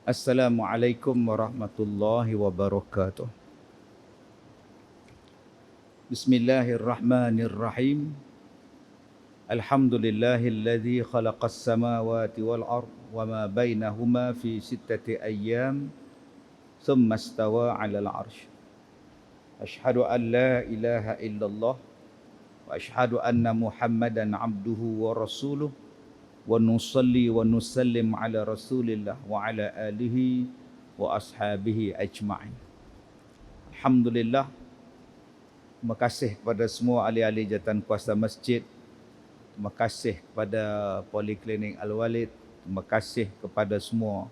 Assalamualaikum warahmatullahi wabarakatuh. Bismillahirrahmanirrahim. Alhamdulillahilladzi khalaqas samawati wal ard wa ma bainahuma fi sittati ayyam thumma istawa 'alal 'arsy. Asyhadu an la ilaha illallah wa asyhadu anna Muhammadan 'abduhu wa rasuluh wa nusalli wa nusallim ala rasulillah wa ala alihi wa ashabihi ajma'in. Alhamdulillah, terima kasih kepada semua ahli-ahli jawatan kuasa masjid, terima kasih kepada Poliklinik Al-Walid, terima kasih kepada semua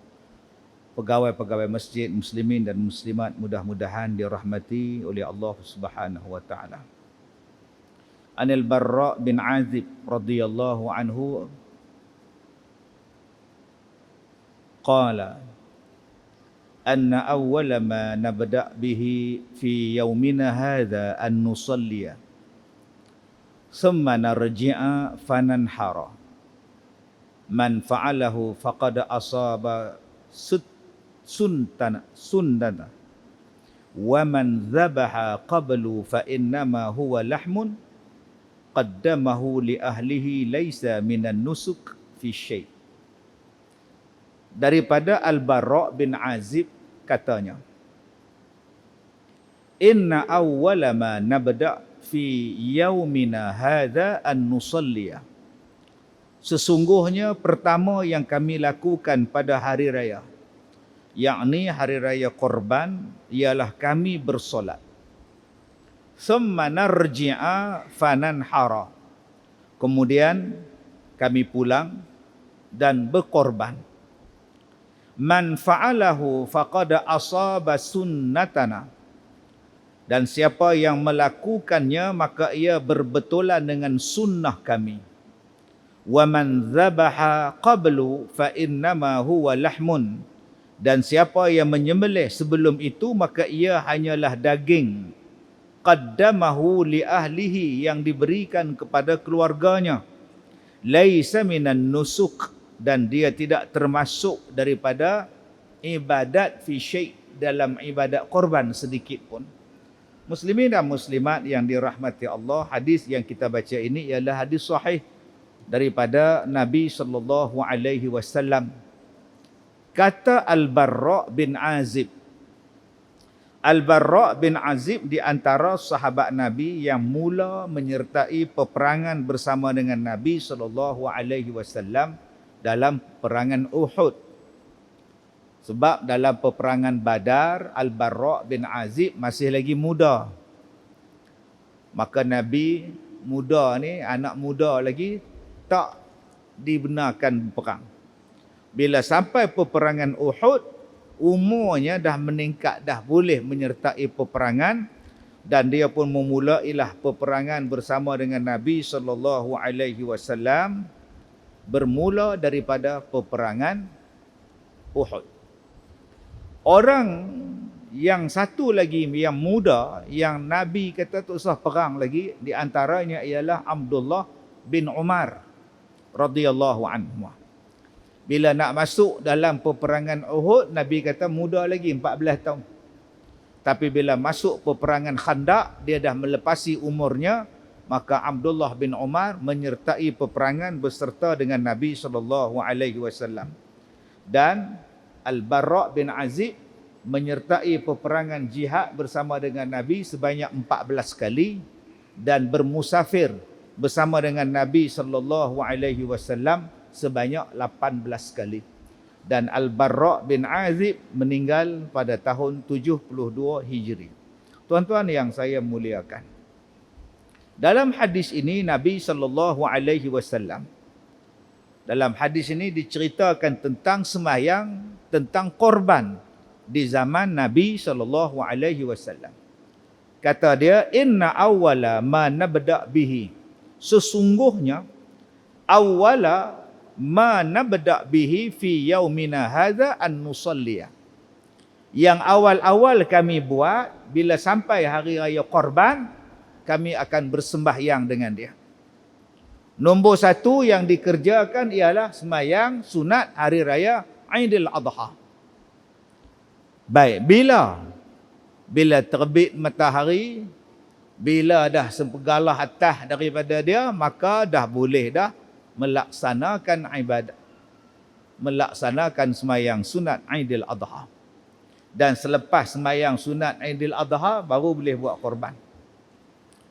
pegawai-pegawai masjid muslimin dan muslimat, mudah-mudahan dirahmati oleh Allah Subhanahu wa taala. Anil Barra bin Azib radhiyallahu anhu qala anna awwala ma nabda' bihi fi yawmina hadha an nusalliya thumma narji'a fananhara man fa'alahu faqad asaba sunnata wa man dhabaha qablu fa innama huwa lahmun qaddamahu li ahlihi laysa minan nusuk fi syai'. Daripada Al-Barra bin Azib katanya, inna awwala ma nabda' fi yaumina hadha an nusalliya. Sesungguhnya pertama yang kami lakukan pada hari raya, yakni hari raya Korban, ialah kami bersolat. Thumma narji'a fananhara. Kemudian kami pulang dan berkorban. Man fa'alahu faqad asaba sunnatana. Dan siapa yang melakukannya maka ia berbetulan dengan sunnah kami. Wa man dhabaha qablu fa innama huwa lahmun. Dan siapa yang menyembelih sebelum itu maka ia hanyalah daging. Qaddamahu li ahlihi, yang diberikan kepada keluarganya. Laisa minan nusuk, dan dia tidak termasuk daripada ibadat fi syai', dalam ibadat korban sedikit pun. Muslimin dan muslimat yang dirahmati Allah, hadis yang kita baca ini ialah hadis sahih daripada Nabi sallallahu alaihi wasallam. Kata Al-Barra bin Azib. Al-Barra bin Azib di antara sahabat Nabi yang mula menyertai peperangan bersama dengan Nabi sallallahu alaihi wasallam dalam peperangan Uhud. Sebab dalam peperangan Badar, Al-Barra bin Azib masih lagi muda. Maka Nabi muda ni, anak muda lagi, tak dibenarkan berperang. Bila sampai peperangan Uhud, umurnya dah meningkat, dah boleh menyertai peperangan, dan dia pun memulailah peperangan bersama dengan Nabi sallallahu alaihi wasallam, bermula daripada peperangan Uhud. Orang yang satu lagi yang muda yang Nabi kata tak usah perang lagi, di antaranya ialah Abdullah bin Umar radhiyallahu anhu. Bila nak masuk dalam peperangan Uhud, Nabi kata muda lagi 14 tahun. Tapi bila masuk peperangan Khandaq, dia dah melepasi umurnya, maka Abdullah bin Umar menyertai peperangan beserta dengan Nabi sallallahu alaihi wasallam. Dan Al-Barra bin Azib menyertai peperangan jihad bersama dengan Nabi sebanyak 14 kali dan bermusafir bersama dengan Nabi sallallahu alaihi wasallam sebanyak 18 kali. Dan Al-Barra bin Azib meninggal pada tahun 72 Hijri. Tuan-tuan yang saya muliakan, dalam hadis ini Nabi sallallahu alaihi wasallam, dalam hadis ini diceritakan tentang sembahyang, tentang korban di zaman Nabi sallallahu alaihi wasallam. Kata dia, inna awwala ma nabda' bihi. Sesungguhnya awwala ma nabda' bihi fi yaumina hadza an nusalliya. Yang awal-awal kami buat bila sampai hari raya korban, kami akan bersembahyang dengan dia. Nombor satu yang dikerjakan ialah sembahyang sunat hari raya Aidil Adha. Baik, bila terbit matahari, bila dah sepegalah atas daripada dia, maka dah boleh dah melaksanakan ibadat, melaksanakan sembahyang sunat Aidil Adha. Dan selepas sembahyang sunat Aidil Adha baru boleh buat korban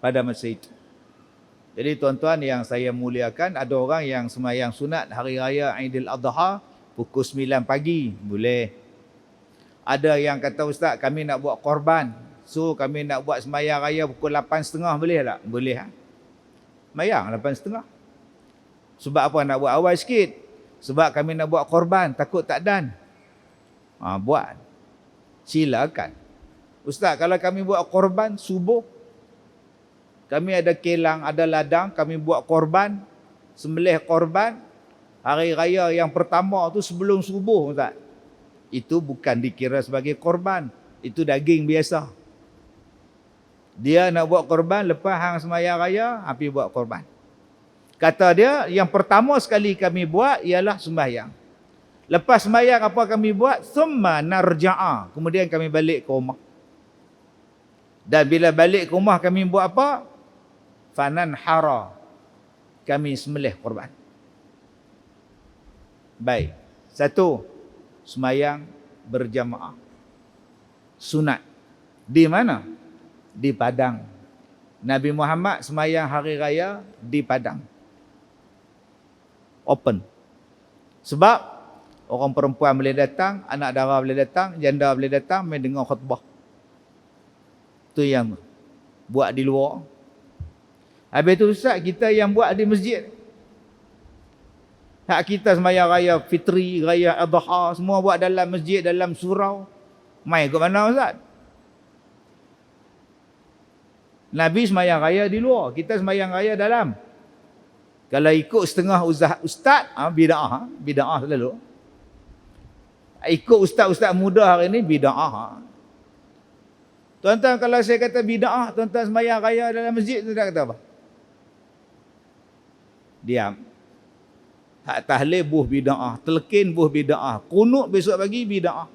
pada masa itu. Jadi tuan-tuan yang saya muliakan, ada orang yang sembahyang sunat hari raya Aidil Adha pukul 9 pagi, boleh. Ada yang kata, ustaz kami nak buat korban, so kami nak buat sembahyang raya pukul 8.30, boleh tak? Boleh. Sembahyang 8.30. Sebab apa nak buat awal sikit? Sebab kami nak buat korban, takut tak dan. Buat. Silakan. Ustaz, kalau kami buat korban subuh, kami ada kilang, ada ladang, kami buat korban, sembelih korban, hari raya yang pertama tu sebelum subuh, ustaz. Itu bukan dikira sebagai korban, itu daging biasa. Dia nak buat korban, lepas hang sembahyang raya, api buat korban. Kata dia, yang pertama sekali kami buat ialah sembahyang. Lepas sembahyang apa kami buat? Thumma narja'a. Kemudian kami balik ke rumah. Dan bila balik ke rumah kami buat apa? Fananhara. Kami sembelih korban. Baik. Satu, sembahyang berjamaah. Sunat. Di mana? Di Padang. Nabi Muhammad sembahyang hari raya di Padang. Open. Sebab orang perempuan boleh datang, anak dara boleh datang, janda boleh datang, main dengar khutbah. Itu yang buat di luar. Habis tu ustaz, kita yang buat di masjid. Hak kita sembahyang raya fitri, raya adha, semua buat dalam masjid, dalam surau. Mai ke mana ustaz? Nabi sembahyang raya di luar, kita sembahyang raya dalam. Kalau ikut setengah ustaz, bid'ah selalu. Ikut ustaz-ustaz muda hari ni, bid'ah. Tuan-tuan, kalau saya kata bid'ah, tuan-tuan sembahyang raya dalam masjid, tuan-tuan kata apa? Diam. Hak tahlil buh bid'ah, telkin buh bid'ah, kunut besok pagi bid'ah.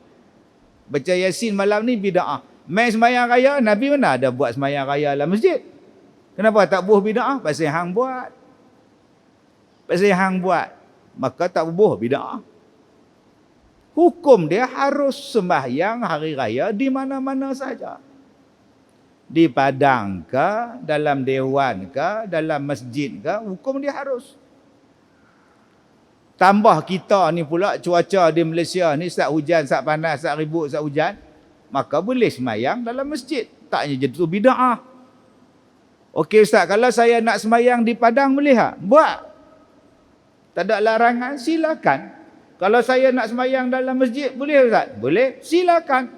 Baca Yasin malam ni bid'ah. Mai sembahyang raya, Nabi mana ada buat sembahyang raya dalam masjid? Kenapa tak buh bid'ah? Pasal hang buat. Pasal hang buat, maka tak buh bid'ah. Hukum dia harus sembahyang hari raya di mana-mana saja. Di padang ke, dalam dewan ke, dalam masjid ke, hukum dia harus. Tambah kita ni pula cuaca di Malaysia ni sat hujan, sat panas, sat ribut, sat hujan, maka boleh sembahyang dalam masjid. Taknya jadi tu bid'ah. Okey ustaz, kalau saya nak sembahyang di padang boleh tak? Buat. Tak ada larangan, silakan. Kalau saya nak sembahyang dalam masjid, boleh ustaz? Boleh, silakan.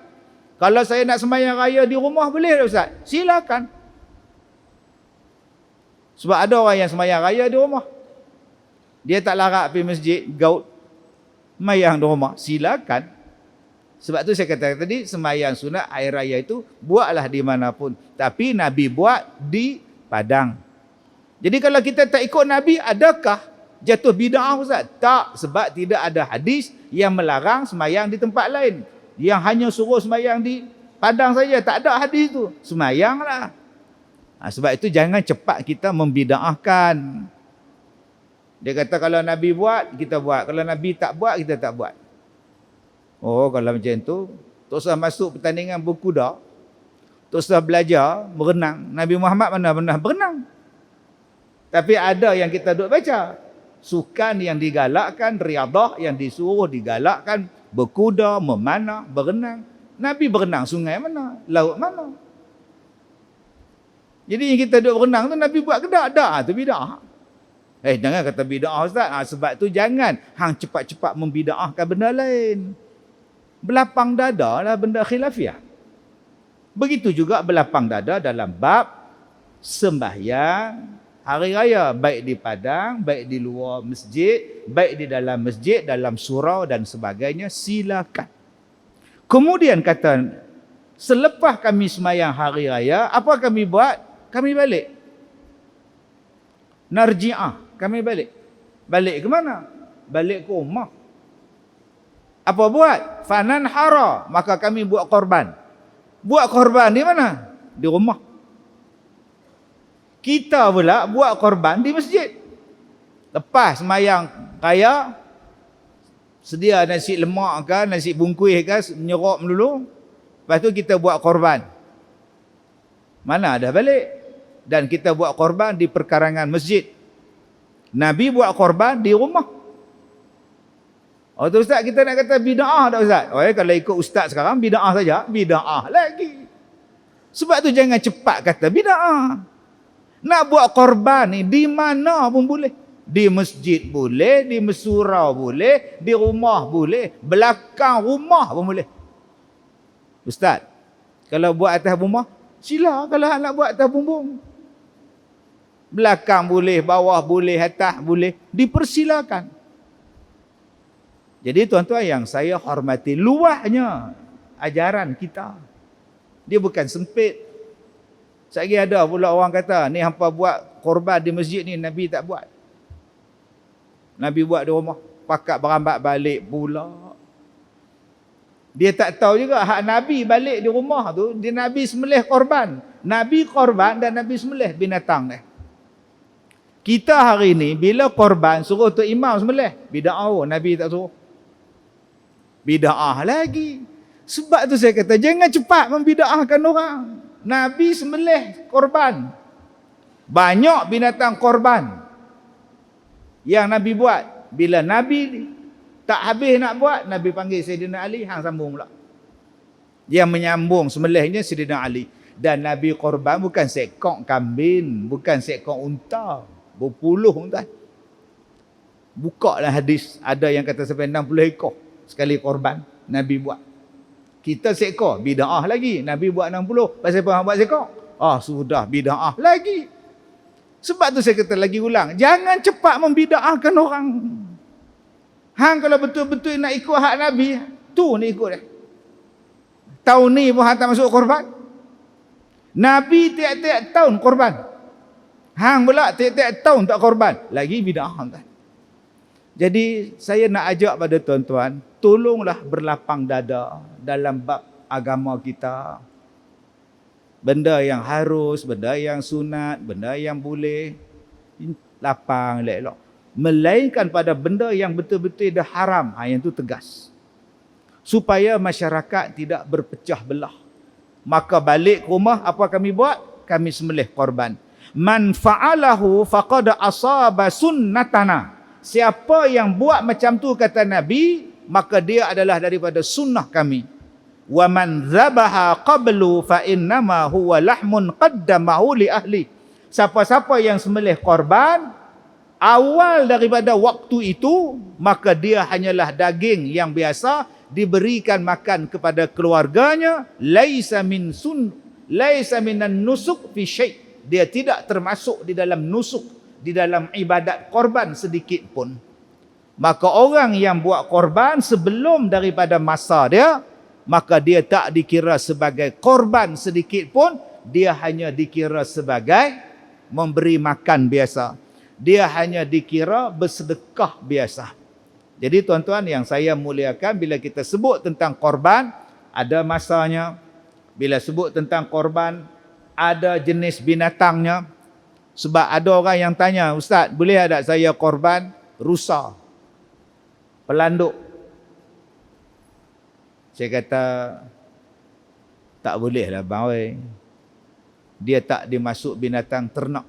Kalau saya nak sembahyang raya di rumah, boleh tak ustaz? Silakan. Sebab ada orang yang sembahyang raya di rumah. Dia tak larat pergi masjid, gaut, sembahyang di rumah. Silakan. Sebab tu saya kata tadi, sembahyang sunat hari raya itu, buatlah di mana pun. Tapi Nabi buat di padang. Jadi kalau kita tak ikut Nabi, adakah jatuh bid'ah ustaz? Tak, sebab tidak ada hadis yang melarang sembahyang di tempat lain. Yang hanya suruh sembahyang di padang saja, tak ada hadis tu. Sembahyanglah. Sebab itu jangan cepat kita membid'ahkan. Dia kata kalau Nabi buat, kita buat. Kalau Nabi tak buat, kita tak buat. Oh, kalau macam tu, tak usah masuk pertandingan berkuda, tak usah belajar berenang. Nabi Muhammad mana pernah berenang. Tapi ada yang kita duk baca. Sukan yang digalakkan, riadah yang disuruh digalakkan, berkuda, memanah, berenang. Nabi berenang sungai mana? Laut mana? Jadi yang kita duduk berenang tu Nabi buat ke tak? Tak, tu bid'ah. Jangan kata bid'ah ustaz. Sebab tu jangan hang cepat-cepat membid'ahkan benda lain. Belapang dada lah benda khilafiah. Begitu juga belapang dada dalam bab sembahyang hari raya, baik di padang, baik di luar masjid, baik di dalam masjid, dalam surau dan sebagainya, silakan. Kemudian kata, selepas kami sembahyang hari raya, apa kami buat? Kami balik. Narji'ah, kami balik. Balik ke mana? Balik ke rumah. Apa buat? Fananhara, maka kami buat korban. Buat korban di mana? Di rumah. Kita pula buat korban di masjid. Lepas sembahyang raya, sedia nasi lemak ke, nasi bungkuih ke, menyerok dulu. Lepas tu kita buat korban. Mana dah balik. Dan kita buat korban di perkarangan masjid. Nabi buat korban di rumah. Oh tu ustaz, kita nak kata bid'ah tak ustaz? Oh ya, kalau ikut ustaz sekarang bid'ah saja, bid'ah lagi. Sebab tu jangan cepat kata bid'ah. Nak buat korban ni di mana pun boleh. Di masjid boleh, di surau boleh, di rumah boleh, belakang rumah pun boleh. Ustaz, kalau buat atas rumah, sila kalau nak buat atas bumbung. Belakang boleh, bawah boleh, atas boleh, dipersilakan. Jadi tuan-tuan yang saya hormati, luahnya ajaran kita. Dia bukan sempit. Sekali ada pula orang kata, ni hampa buat korban di masjid ni, Nabi tak buat. Nabi buat di rumah, pakat berambat balik pula. Dia tak tahu juga hak Nabi balik di rumah tu, dia Nabi sembelih korban. Nabi korban dan Nabi sembelih binatang ni. Kita hari ni bila korban suruh tu imam sembelih, bid'ah, Nabi tak suruh. Bid'ah lagi. Sebab tu saya kata jangan cepat membid'ahkan orang. Nabi sembelih korban. Banyak binatang korban yang Nabi buat. Bila Nabi tak habis nak buat, Nabi panggil Sayyidina Ali, hang sambung pula. Yang menyambung sembelihnya Sayyidina Ali. Dan Nabi korban bukan seekor kambing, bukan seekor unta, berpuluh unta. Buka lah hadis, ada yang kata sampai 60 ekor sekali korban Nabi buat. Kita seekor, bid'ah lagi. Nabi buat 60, pasal apa buat seekor? Sudah bid'ah lagi. Sebab tu saya kata lagi ulang, jangan cepat membid'ahkan orang. Hang kalau betul-betul nak ikut hak Nabi, tu ni ikut dia. Tahun ni pun hang tak masuk korban. Nabi tiap-tiap tahun korban. Hang pula tiap-tiap tahun tak korban. Lagi bid'ah kan. Jadi saya nak ajak pada tuan-tuan, tolonglah berlapang dada dalam bab agama kita. Benda yang harus, benda yang sunat, benda yang boleh, lapang elok-elok. Melainkan pada benda yang betul-betul dah haram, yang tu tegas. Supaya masyarakat tidak berpecah belah. Maka balik ke rumah, apa kami buat? Kami sembelih korban. Man fa'alahu faqad asaba sunnatana. Siapa yang buat macam tu kata Nabi, maka dia adalah daripada sunnah kami. Wa man dzabaha qablu fa innama huwa lahmun qaddamahu li ahli. Siapa-siapa yang sembelih korban awal daripada waktu itu, maka dia hanyalah daging yang biasa diberikan makan kepada keluarganya. Laisa minan nusuk fi syai'. Dia tidak termasuk di dalam nusuk, di dalam ibadat korban sedikit pun. Maka orang yang buat korban sebelum daripada masa dia, maka dia tak dikira sebagai korban sedikit pun. Dia hanya dikira sebagai memberi makan biasa. Dia hanya dikira bersedekah biasa. Jadi tuan-tuan yang saya muliakan, bila kita sebut tentang korban, ada masanya. Bila sebut tentang korban, ada jenis binatangnya. Sebab ada orang yang tanya, Ustaz, boleh tak saya korban rusa, pelanduk? Saya kata, tak boleh lah bang. Dia tak dimasuk binatang ternak.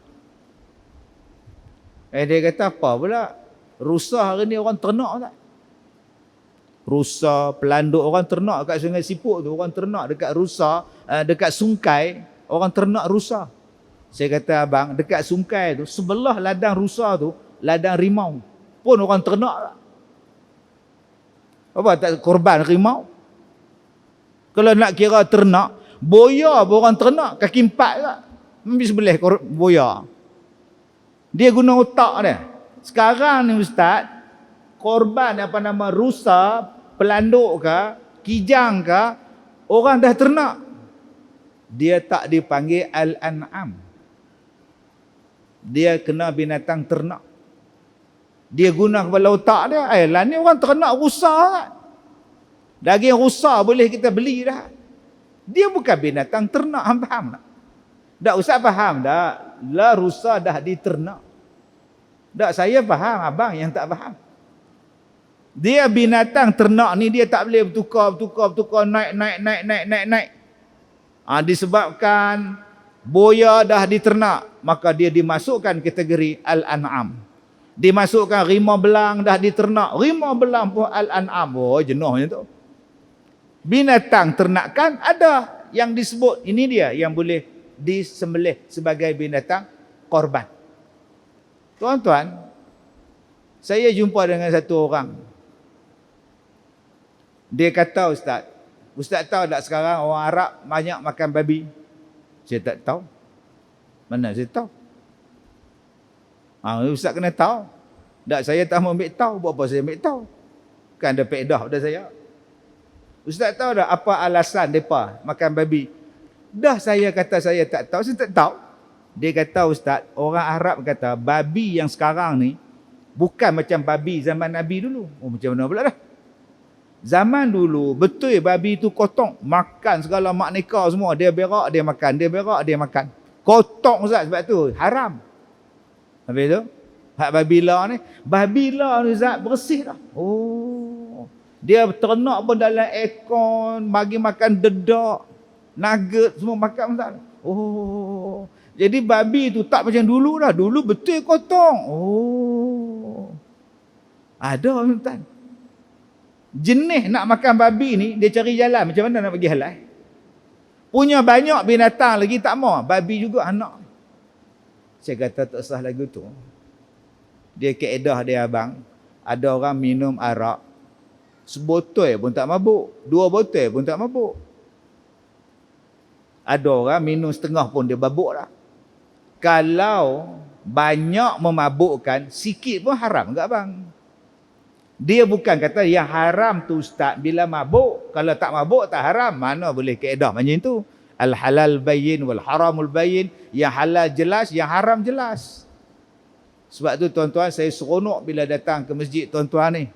Dia kata, apa pula? Rusa hari ni orang ternak tak? Rusa, pelanduk, orang ternak dekat Sungai Siput tu, orang ternak dekat rusa, dekat Sungkai, orang ternak rusa. Saya kata, abang, dekat Sungkai tu, sebelah ladang rusa tu, ladang rimau. Pun orang ternak tak? Apa tak korban rimau? Kalau nak kira ternak, boya pun orang ternak, kaki empat tak? Habis sebelah boya. Dia guna otak dia. Sekarang ni Ustaz, korban apa nama rusa, pelanduk ke, kijang ke, orang dah ternak. Dia tak dipanggil al-an'am. Dia kena binatang ternak. Dia guna kepala otak dia. Lah ni orang ternak rusa kan? Daging rusa boleh kita beli dah. Dia bukan binatang ternak, faham tak? Tak usah faham dah. Lah rusa dah diternak. Tak, saya faham, abang yang tak faham. Dia binatang ternak ni dia tak boleh bertukar, naik. Disebabkan boya dah diternak, maka dia dimasukkan kategori al-an'am. Dimasukkan rimau belang dah diternak, rimau belang pun al-an'am. Oh, jenuhnya tu. Binatang ternakan ada yang disebut, ini dia yang boleh disembelih sebagai binatang korban. Tuan-tuan, saya jumpa dengan satu orang. Dia kata, Ustaz tahu tak sekarang orang Arab banyak makan babi? Saya tak tahu. Mana saya tahu? Ustaz kena tahu. Tak, saya tak mau ambil tahu. Buat apa saya ambil tahu? Kan ada faedah pada saya. Ustaz tahu tak apa alasan mereka makan babi? Dah saya kata saya tak tahu, saya tak tahu. Dia kata, Ustaz, orang Arab kata babi yang sekarang ni bukan macam babi zaman Nabi dulu. Oh, macam mana pula dah? Zaman dulu, betul babi tu kotok. Makan segala mak nikah semua. Dia berak, dia makan. Dia berak, dia makan. Kotok, Ustaz, sebab tu. Haram. Habis tu, hak babila ni. Babila ni, Ustaz, bersih dah. Oh. Dia ternak pun dalam ekor. Bagi makan dedak. Nugget, semua makan, Ustaz. Oh. Jadi babi tu tak macam dulu dah. Dulu betul kotok. Oh. Ada, Ustaz. Jenis nak makan babi ni, dia cari jalan. Macam mana nak pergi halal? Punya banyak binatang lagi tak mau. Babi juga anak. Saya kata tak sah lagu tu. Dia kaedah dia, abang. Ada orang minum arak. Sebotol pun tak mabuk. 2 botol pun tak mabuk. Ada orang minum setengah pun dia mabuk dah. Kalau banyak memabukkan, sikit pun haram ke, abang? Dia bukan kata yang haram tu, Ustaz, bila mabuk. Kalau tak mabuk tak haram. Mana boleh kaedah macam tu? Al-halal bayyin wal haramul bayyin. Yang halal jelas, yang haram jelas. Sebab tu tuan-tuan, saya seronok bila datang ke masjid tuan-tuan ni.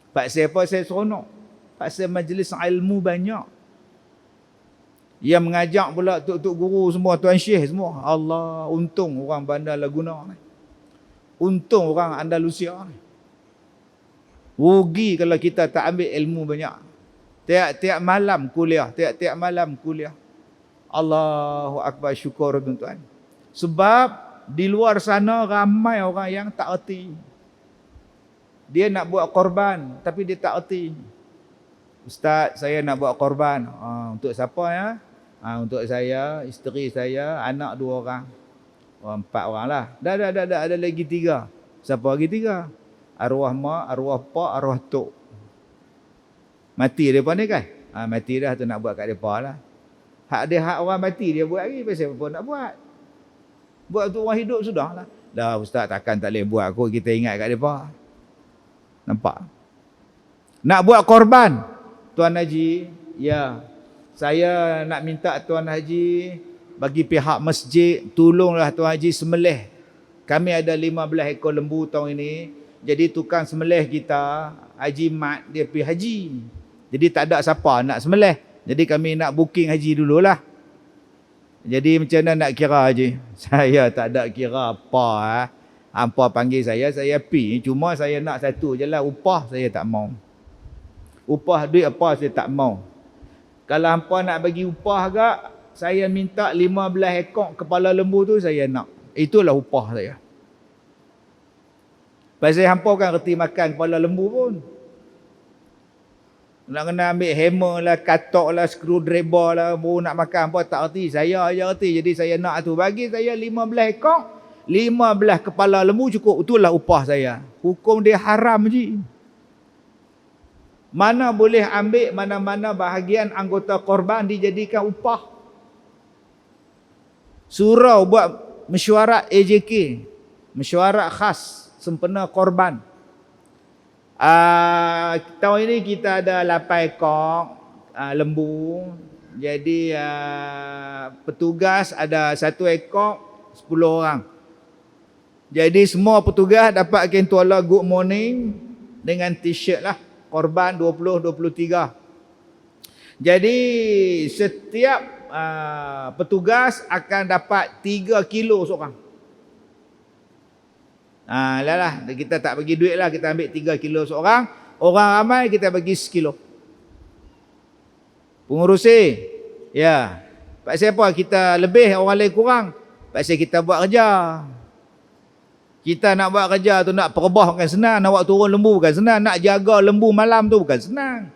Paksa apa saya seronok? Paksa majlis ilmu banyak. Yang mengajak pula tok-tok guru semua, tuan syekh semua. Allah, untung orang Bandar Laguna ni. Untung orang Andalusia ni. Rugi kalau kita tak ambil ilmu banyak. Tiap-tiap malam kuliah. Tiap-tiap malam kuliah. Allahu Akbar, syukur tuan-tuan. Sebab di luar sana ramai orang yang tak erti. Dia nak buat korban tapi dia tak erti. Ustaz, saya nak buat korban. Untuk siapa ya? Untuk saya, isteri saya, anak 2 orang. 4 orang lah. Dah. Ada lagi 3. Siapa lagi 3? Arwah mak, arwah pak, arwah tok. Mati mereka ni kan? Mati dah tu nak buat kat mereka lah. Hak dia, hak orang mati dia buat lagi. Pasal apa nak buat? Buat untuk orang hidup sudah lah. Dah, Ustaz, takkan tak boleh buat kot, kita ingat kat mereka. Nampak? Nak buat korban. Tuan Haji, ya. Saya nak minta Tuan Haji bagi pihak masjid, tolonglah Tuan Haji sembelih. Kami ada 15 ekor lembu tahun ini. Jadi tukang sembelih kita, Haji Mat, dia pergi haji. Jadi tak ada siapa nak sembelih. Jadi kami nak booking haji dululah. Jadi macam mana nak kira haji? Saya tak ada kira apa. Hampa panggil saya pergi. Cuma saya nak satu je lah, upah saya tak mau. Upah duit apa saya tak mau. Kalau hampa nak bagi upah agak, saya minta 15 ekor kepala lembu tu saya nak. Itulah upah saya. Pasal hampa kan reti makan kepala lembu pun. Nak kena ambil hammer lah, katok lah, screwdriver lah, baru nak makan apa tak reti. Saya aja reti. Jadi saya nak tu. Bagi saya 15 ekor, 15 kepala lembu cukup. Itulah upah saya. Hukum dia haram je. Mana boleh ambil mana-mana bahagian anggota korban dijadikan upah. Surau buat mesyuarat AJK. Mesyuarat khas sempena korban. Tahun ini kita ada 8 ekor lembu. Jadi petugas ada 1 ekor 10 orang. Jadi semua petugas dapat kain tuala good morning dengan t-shirt lah. Korban 20-23. Jadi setiap petugas akan dapat 3 kilo seorang. Lah kita tak bagi duit lah, kita ambil 3 kilo seorang. Orang ramai kita bagi sekilo. Pengurusi, ya. Pasal apa kita lebih, orang lain kurang? Pasal kita buat kerja. Kita nak buat kerja tu, nak perebah bukan senang, nak buat turun lembu bukan senang, nak jaga lembu malam tu bukan senang.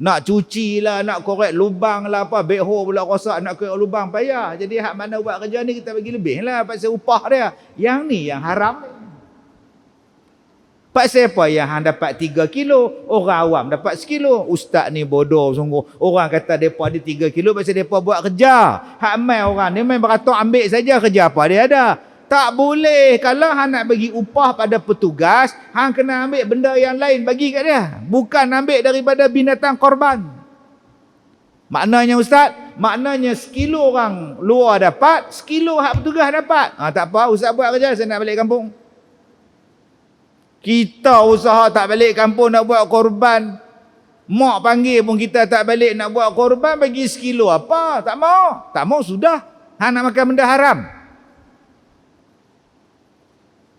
Nak cuci lah, nak korek lubang lah, apa backhoe pula rosak, nak korek lubang payah. Jadi hak mana buat kerja ni kita bagi lebih lah pasal upah dia. Yang ni yang haram. Pasal apa yang hang dapat 3 kilo, orang awam dapat sekilo. Ustaz ni bodoh sungguh. Orang kata depa ada 3 kilo pasal depa buat kerja. Hak mai orang ni main beratur ambil saja kerja apa dia ada. Tak boleh. Kalau hang nak bagi upah pada petugas, hang kena ambil benda yang lain bagi kat dia. Bukan ambil daripada binatang korban. Maknanya Ustaz, maknanya sekilo orang luar dapat, sekilo hak petugas dapat. Tak apa, Ustaz buat kerja, saya nak balik kampung. Kita usaha tak balik kampung nak buat korban. Mak panggil pun kita tak balik nak buat korban, bagi sekilo apa? Tak mau. Tak mau sudah. Hang nak makan benda haram.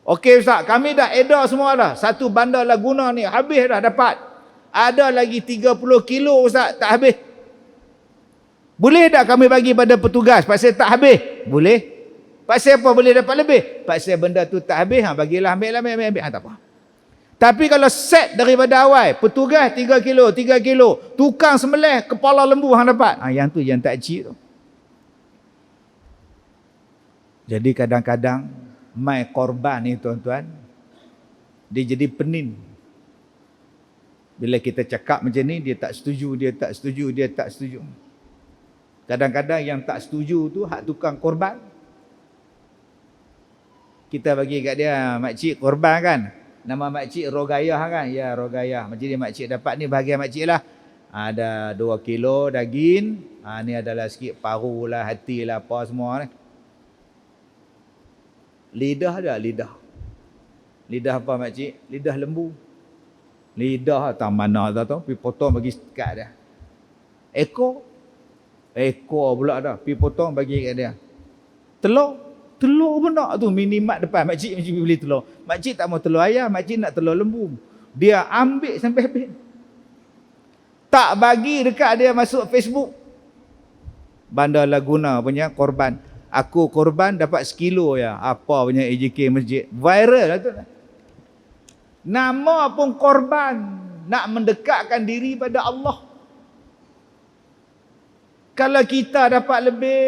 Okey Ustaz, kami dah edar semua dah. Satu bandar Laguna ni habis dah dapat. Ada lagi 30 kilo Ustaz, tak habis. Boleh tak kami bagi pada petugas pasal tak habis? Boleh. Pasal apa boleh dapat lebih? Pasal benda tu tak habis, bagilah, ambil. Tak apa. Tapi kalau set daripada awal, petugas 3 kilo, 3 kilo, tukang sembelih kepala lembu hang dapat. Yang tu yang tak cik tu. Jadi kadang-kadang mai korban ni tuan-tuan, dia jadi penin. Bila kita cakap macam ni, dia tak setuju, dia tak setuju, dia tak setuju. Kadang-kadang yang tak setuju tu hak tukang korban. Kita bagi kat dia, makcik korban kan, nama makcik Rogayah kan, ya Rogayah. Macam ni makcik dapat ni bahagian makcik lah. Ada 2 kilo daging, ni adalah sikit paru lah, hati lah, apa semua ni. Lidah ada, lidah. Lidah apa makcik? Lidah lembu. Lidah tak mana tak tahu, pergi potong bagi kat dia. Ekor pula dah, pergi potong bagi kat dia. Telur pun nak tu, minimat depan makcik mesti beli telur. Makcik tak mau telur ayam, makcik nak telur lembu. Dia ambil sampai habis. Tak bagi dekat dia masuk Facebook. Bandar Laguna punya korban. Aku korban dapat sekilo ya. Apa punya AJK masjid. Viral lah tu. Nama pun korban. Nak mendekatkan diri pada Allah. Kalau kita dapat lebih,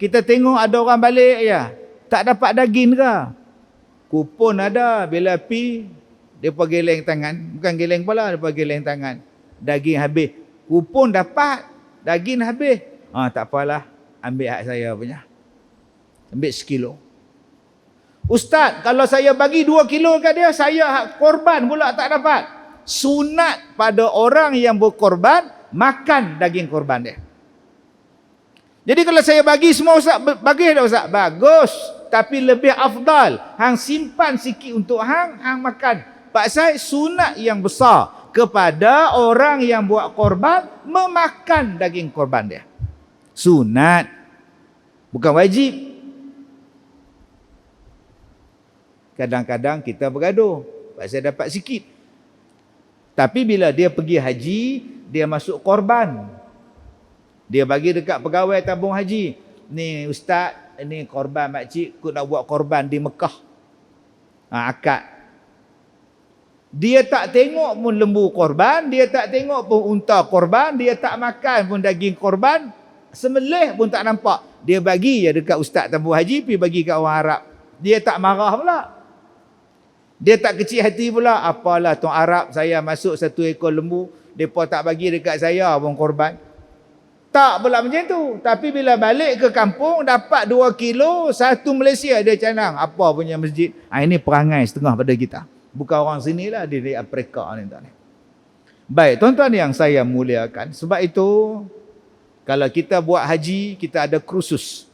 kita tengok ada orang balik ya, tak dapat daging ke? Kupon ada, bila pi, depa geleng tangan, bukan geleng kepala, depa geleng tangan. Daging habis. Kupon dapat, daging habis. Tak apalah, ambil hak saya punya. Ambil sekilo. Ustaz, kalau saya bagi 2 kilo kat dia, saya hak korban pula tak dapat. Sunat pada orang yang berkorban, makan daging korban dia. Jadi kalau saya bagi semua Ustaz, bagus tak Ustaz? Bagus. Tapi lebih afdal, hang simpan sikit untuk hang makan. Pasal sunat yang besar kepada orang yang buat korban, memakan daging korban dia. Sunat. Bukan wajib. Kadang-kadang kita bergaduh, pasal dapat sikit. Tapi bila dia pergi haji, dia masuk korban. Dia bagi dekat pegawai tabung haji. Ni Ustaz, ni korban makcik, aku nak buat korban di Mekah. Akad. Dia tak tengok pun lembu korban, dia tak tengok pun unta korban, dia tak makan pun daging korban, sembelih pun tak nampak. Dia bagi je dekat Ustaz tabung haji, pergi bagi kat orang Arab. Dia tak marah pula. Dia tak kecil hati pula. Apalah tuan Arab, saya masuk 1 ekor lembu, mereka tak bagi dekat saya pun korban. Tak pula macam tu. Tapi bila balik ke kampung, dapat 2 kilo, 1 Malaysia dia canang. Apa punya masjid? Ini perangai setengah pada kita. Bukan orang sini lah, dari Afrika ni. Baik, tuan-tuan yang saya muliakan. Sebab itu, kalau kita buat haji, kita ada kursus.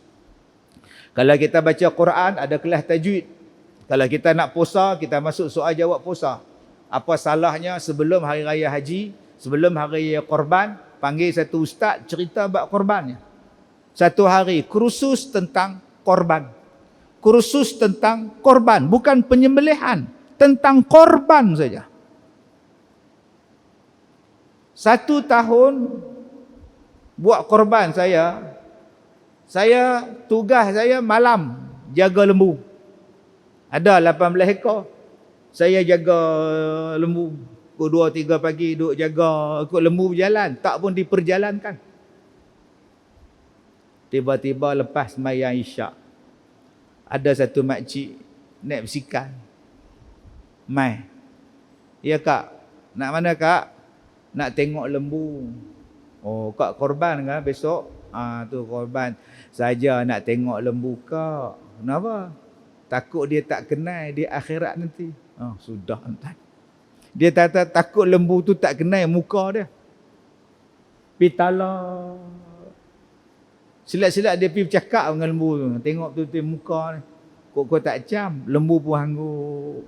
Kalau kita baca Quran, ada kelas tajwid. Kalau kita nak puasa, kita masuk soal jawab puasa. Apa salahnya sebelum hari raya haji, sebelum hari raya korban, panggil satu ustaz cerita bab korbannya. Satu hari kursus tentang korban. Kursus tentang korban, bukan penyembelihan, tentang korban saja. 1 tahun buat korban saya tugas saya malam jaga lembu. Ada 18 ekor. Saya jaga lembu. Pukul 2-3 pagi duduk jaga ikut lembu berjalan, tak pun diperjalankan. Tiba-tiba lepas sembahyang Isyak, ada satu makcik naik bersikal. Mai. Ya kak, nak mana kak? Nak tengok lembu. Oh, kak korban kan besok? Tu korban. Saja nak tengok lembu kak. Kenapa? Takut dia tak kenal di akhirat nanti. Sudah entah. Dia takut lembu tu tak kenal muka dia. Pitala. Silat-silat dia pergi bercakap dengan lembu tu. Tengok tu muka ni. Kok tak cam. Lembu pun hanggup.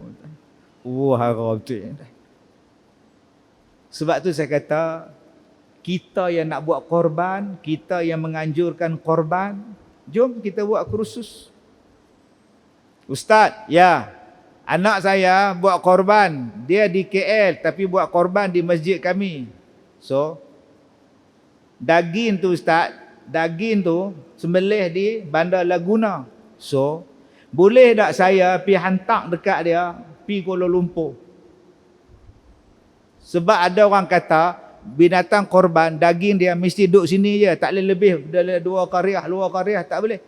Harap betul. Sebab tu saya kata, kita yang nak buat korban, kita yang menganjurkan korban, jom kita buat kursus. Ustaz, ya, anak saya buat korban. Dia di KL tapi buat korban di masjid kami. So, daging tu Ustaz, daging tu sembelih di Bandar Laguna. So, boleh tak saya pergi hantar dekat dia, pergi Kuala Lumpur? Sebab ada orang kata, binatang korban, daging dia mesti duduk sini je. Tak boleh lebih dari luar qaryah, tak boleh.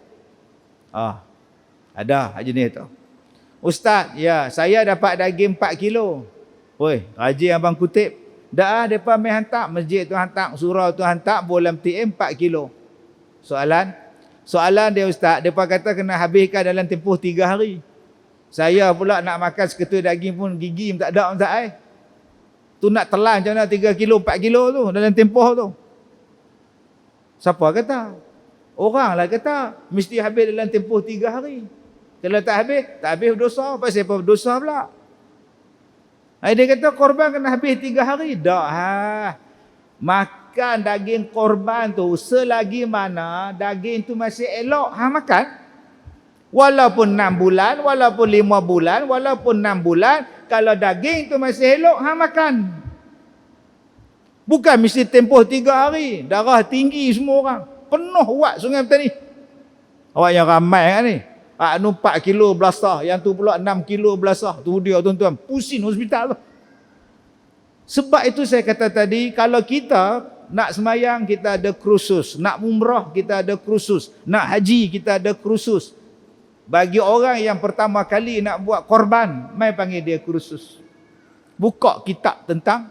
Ada jenis tu. Ustaz, ya, saya dapat daging 4 kilo. Oi, rajin abang kutip. Dah, mereka main hantar. Masjid tu hantar, surau tu hantar, bola MTM 4 kilo. Soalan dia Ustaz, mereka kata kena habiskan dalam tempoh 3 hari. Saya pula nak makan seketul daging pun gigi tak ada Ustaz. Tu nak telan macam mana 3 kilo, 4 kilo tu dalam tempoh tu. Siapa kata? Orang lah kata mesti habis dalam tempoh 3 hari. Kalau tak habis dosa. Pasal apa dosa pula? Dia kata korban kena habis 3 hari. Tak. Makan daging korban tu selagi mana daging tu masih elok, makan. Walaupun 6 bulan, walaupun 5 bulan, walaupun 6 bulan, kalau daging tu masih elok, makan. Bukan mesti tempoh 3 hari. Darah tinggi semua orang. Penuh uat Sungai Petani. Awak yang ramai kan ni. 4 kilo belasah. Yang tu pula 6 kilo belasah. Tu dia tuan-tuan. Pusing hospital tu. Sebab itu saya kata tadi, kalau kita nak semayang, kita ada kursus. Nak umrah, kita ada kursus. Nak haji, kita ada kursus. Bagi orang yang pertama kali nak buat korban, mai panggil dia kursus. Buka kitab tentang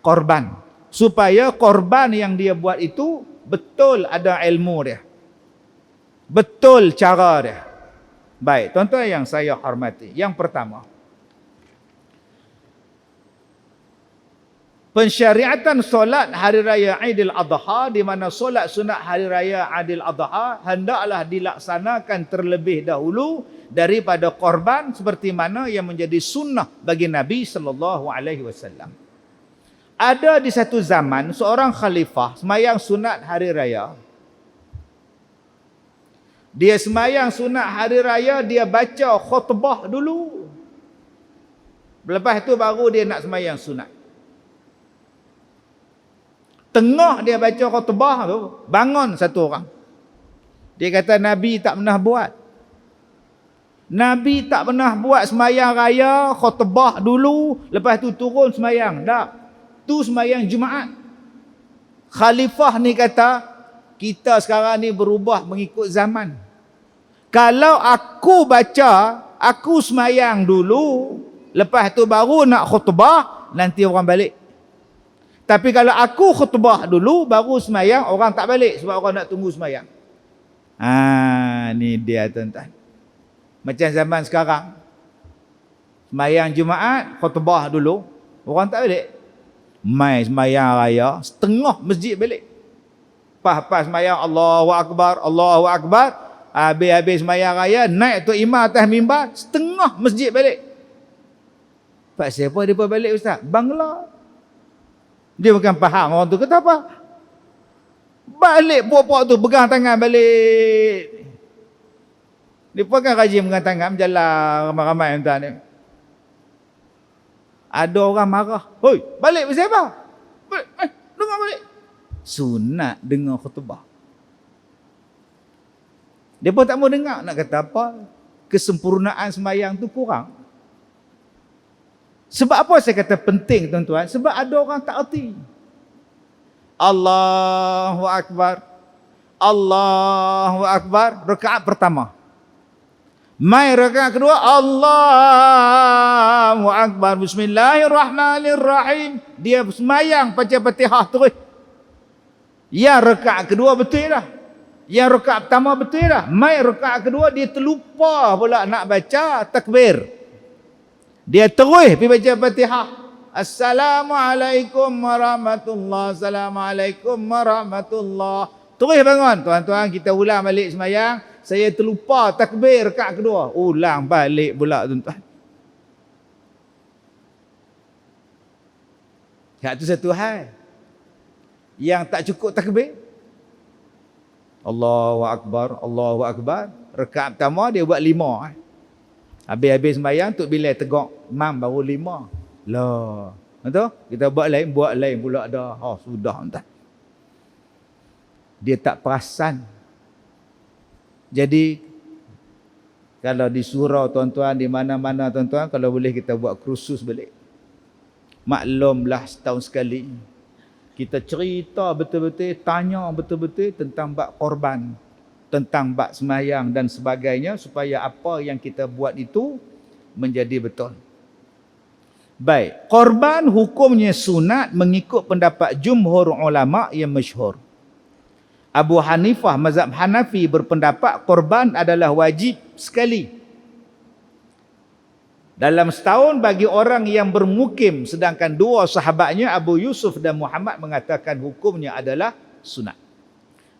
korban. Supaya korban yang dia buat itu betul ada ilmu dia. Betul cara dia. Baik, tuan-tuan yang saya hormati. Yang pertama, pensyariatan solat hari raya Aidil Adha, di mana solat sunat hari raya Aidil Adha hendaklah dilaksanakan terlebih dahulu daripada korban, seperti mana yang menjadi sunnah bagi Nabi sallallahu alaihi wasallam. Ada di satu zaman seorang khalifah sembahyang sunat hari raya. Dia sembahyang sunat hari raya, dia baca khutbah dulu. Lepas tu baru dia nak sembahyang sunat. Tengah dia baca khutbah tu, bangun satu orang. Dia kata Nabi tak pernah buat. Nabi tak pernah buat sembahyang raya, khutbah dulu, lepas tu turun sembahyang. Tak. Tu sembahyang Jumaat. Khalifah ni kata, kita sekarang ni berubah mengikut zaman. Kalau aku baca, aku sembahyang dulu, lepas tu baru nak khutbah, nanti orang balik. Tapi kalau aku khutbah dulu, baru sembahyang, orang tak balik sebab orang nak tunggu sembahyang. Ni dia tuan-tuan. Macam zaman sekarang. Sembahyang Jumaat, khutbah dulu, orang tak balik. Mai sembahyang raya, setengah masjid balik. Pas sembahyang Allahu Akbar, Allahu Akbar, habis sembahyang raya, naik tu imam atas mimbar, setengah masjid balik. Pak siapa dia balik Ustaz? Bangla. Dia bukan faham orang tu kata apa. Balik puak-puak tu pegang tangan balik. Dia pegang kaji pegang tangan berjalan ramai-ramai tuan ni. Ada orang marah. Hoi, balik pasal apa? Balik, dengar balik. Sunat dengar khutbah. Dia pun tak mau dengar. Nak kata apa? Kesempurnaan sembahyang tu kurang. Sebab apa saya kata penting tuan-tuan? Sebab ada orang tak erti. Allahu Akbar. Allahu Akbar. Rakaat pertama. Mai rakaat kedua. Allahu Akbar. Bismillahirrahmanirrahim. Dia sembahyang baca Fatihah terus. Ya rakaat kedua betul dah. Yang rakaat pertama betul dah. Mai rakaat kedua dia terlupa pula nak baca takbir. Dia terus pergi baca Fatihah. Assalamualaikum warahmatullahi. Assalamualaikum warahmatullahi. Terus bangun. Tuan-tuan, kita ulang balik sembahyang. Saya terlupa takbir rakaat kedua. Ulang balik pula tuan-tuan. Itu satu hal. Yang tak cukup takbir. Allahu Akbar, Allahu Akbar. Rakaat pertama dia buat 5. Habis-habis sembahyang Tok Bilal tegak, imam baru 5. Lah, betul? Kita buat lain pula dah. Oh, sudah entah. Dia tak perasan. Jadi kalau di surau tuan-tuan, di mana-mana tuan-tuan, kalau boleh kita buat kursus balik. Maklumlah setahun sekali kita cerita betul-betul, tanya betul-betul tentang bab korban, tentang bab sembahyang dan sebagainya, supaya apa yang kita buat itu menjadi betul. Baik, korban hukumnya sunat mengikut pendapat jumhur ulama yang masyhur. Abu Hanifah mazhab Hanafi berpendapat korban adalah wajib sekali dalam setahun bagi orang yang bermukim, sedangkan dua sahabatnya Abu Yusuf dan Muhammad mengatakan hukumnya adalah sunat.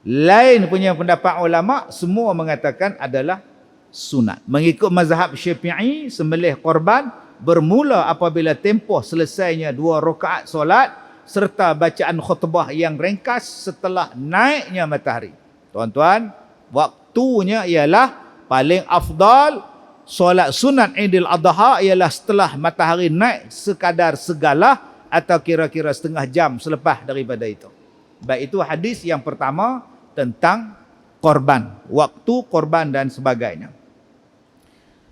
Lain punya pendapat ulama, semua mengatakan adalah sunat. Mengikut mazhab Syafi'i, sembelih korban bermula apabila tempoh selesainya 2 rakaat solat serta bacaan khutbah yang ringkas setelah naiknya matahari. Tuan-tuan, waktunya ialah paling afdal solat sunat Idul Adha ialah setelah matahari naik sekadar segalah atau kira-kira setengah jam selepas daripada itu. Baik, itu hadis yang pertama tentang korban, waktu korban dan sebagainya.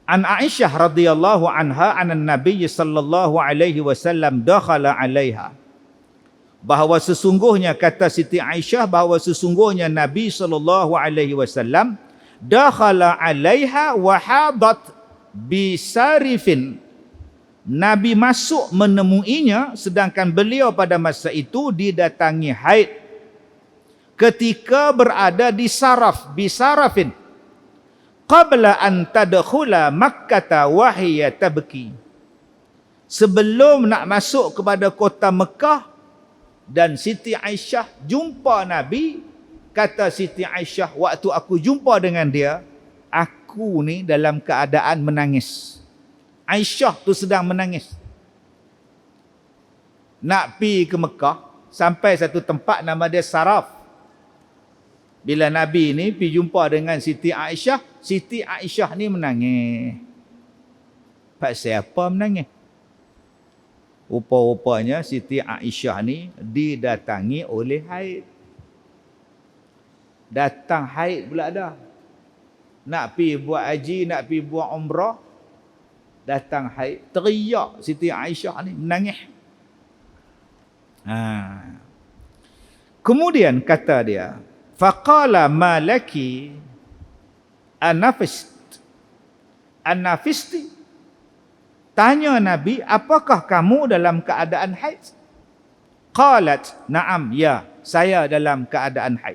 An Aisyah radhiyallahu anha anan Nabi sallallahu alaihi wasallam dakhala alaiha. Bahawa sesungguhnya, kata Siti Aisyah, bahawa sesungguhnya Nabi sallallahu alaihi wasallam dakhala alaiha wa hadat bisarifin. Nabi masuk menemuinya sedangkan beliau pada masa itu didatangi haid ketika berada di saraf, bisarafin, qabla an tadkhula Makkah wa hiya tabki. Sebelum nak masuk kepada kota Mekah, dan Siti Aisyah jumpa Nabi. Kata Siti Aisyah, waktu aku jumpa dengan dia, aku ni dalam keadaan menangis. Aisyah tu sedang menangis. Nak pi ke Mekah, sampai satu tempat nama dia Saraf. Bila Nabi ni pi jumpa dengan Siti Aisyah ni menangis. Pasal apa menangis? Rupa-rupanya Siti Aisyah ni didatangi oleh haid. Datang haid pula dah. Nak pi buat haji, nak pi buat umrah, datang haid. Teriak Siti Aisyah ni, menangis. Kemudian kata dia, faqala ma laki anafisti. Tanya Nabi, apakah kamu dalam keadaan haid? Qalat, na'am, ya, saya dalam keadaan haid.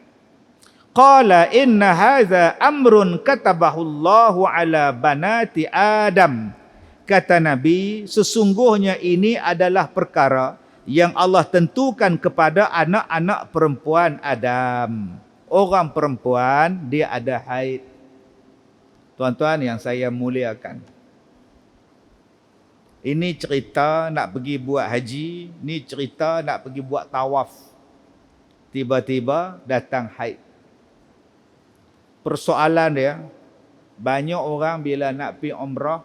Qala inna hadza amrun katabahu Allahu ala banati Adam. Kata Nabi, sesungguhnya ini adalah perkara yang Allah tentukan kepada anak-anak perempuan Adam. Orang perempuan dia ada haid. Tuan-tuan yang saya muliakan, ini cerita nak pergi buat haji, ni cerita nak pergi buat tawaf. tiba-tiba datang haid. Persoalan dia, banyak orang bila nak pergi umrah,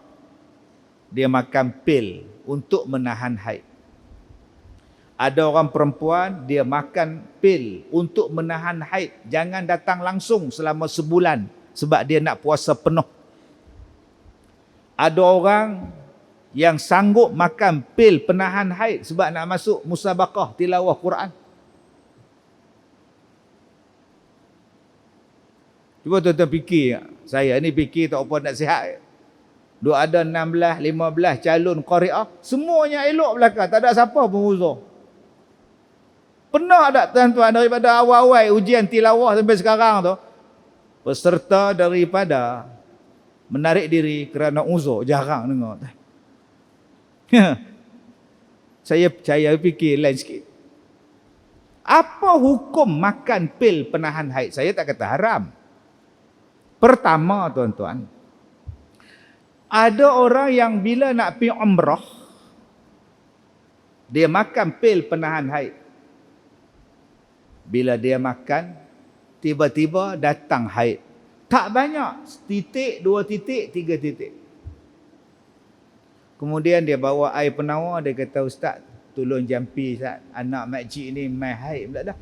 dia makan pil untuk menahan haid. Ada orang perempuan, dia makan pil untuk menahan haid. Jangan datang langsung selama sebulan sebab dia nak puasa penuh. Ada orang yang sanggup makan pil penahan haid sebab nak masuk musabaqah tilawah Quran. Cuba tuan-tuan fikir, saya ni fikir tak apa nak sihat. Dua ada 16, 15 calon qari'ah, semuanya elok belakang, tak ada siapa pun uzur. Pernah tak tuan-tuan daripada awal-awal ujian tilawah sampai sekarang tu, peserta daripada menarik diri kerana uzur? Jarang dengar. Saya fikir lain sikit. Apa hukum makan pil penahan haid? Saya tak kata haram. Pertama tuan-tuan, ada orang yang bila nak pergi umrah, dia makan pil penahan haid. Bila dia makan, tiba-tiba datang haid. Tak banyak, titik, 2 titik, 3 titik. Kemudian dia bawa air penawar, dia kata, "Ustaz, tolong jampi Ustaz, anak makcik ni mai haid pula dah."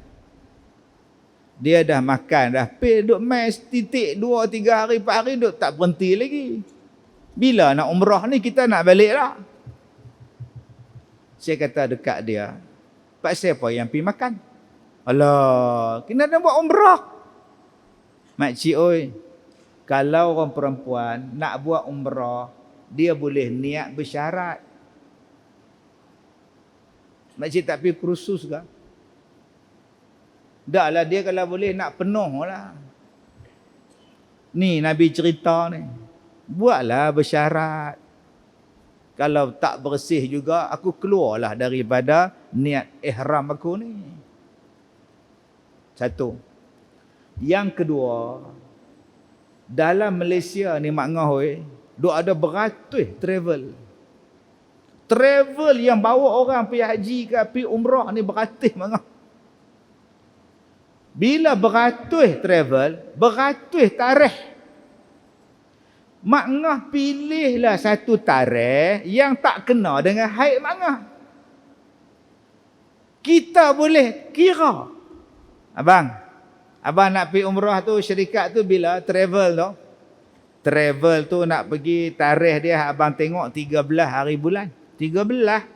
Dia dah makan, dah pil, duk mai titik 2, 3 hari, 4 hari, duk tak berhenti lagi. Bila nak umrah ni, kita nak balik lah. Saya kata dekat dia, "Pak siapa yang pergi makan?" "Alah, kena nak buat umrah." "Makcik oi, kalau orang perempuan nak buat umrah, dia boleh niat bersyarat." "Makcik tak pergi kursus ke?" "Dak lah, dia kalau boleh nak penuh lah. Ni Nabi cerita ni. Buatlah bersyarat. Kalau tak bersih juga, aku keluarlah daripada niat ihram aku ni." Satu. Yang kedua, dalam Malaysia ni mak ngah duk ada beratus travel. Travel yang bawa orang pergi haji ke pergi umrah ni beratus mak ngah. Bila beratus travel, beratus tarikh. Mak ngah pilihlah satu tarikh yang tak kena dengan haid mak ngah. Kita boleh kira. Abang nak pergi umrah tu, syarikat tu bila travel tu, travel tu nak pergi tarikh dia, abang tengok 13 hari bulan. 13.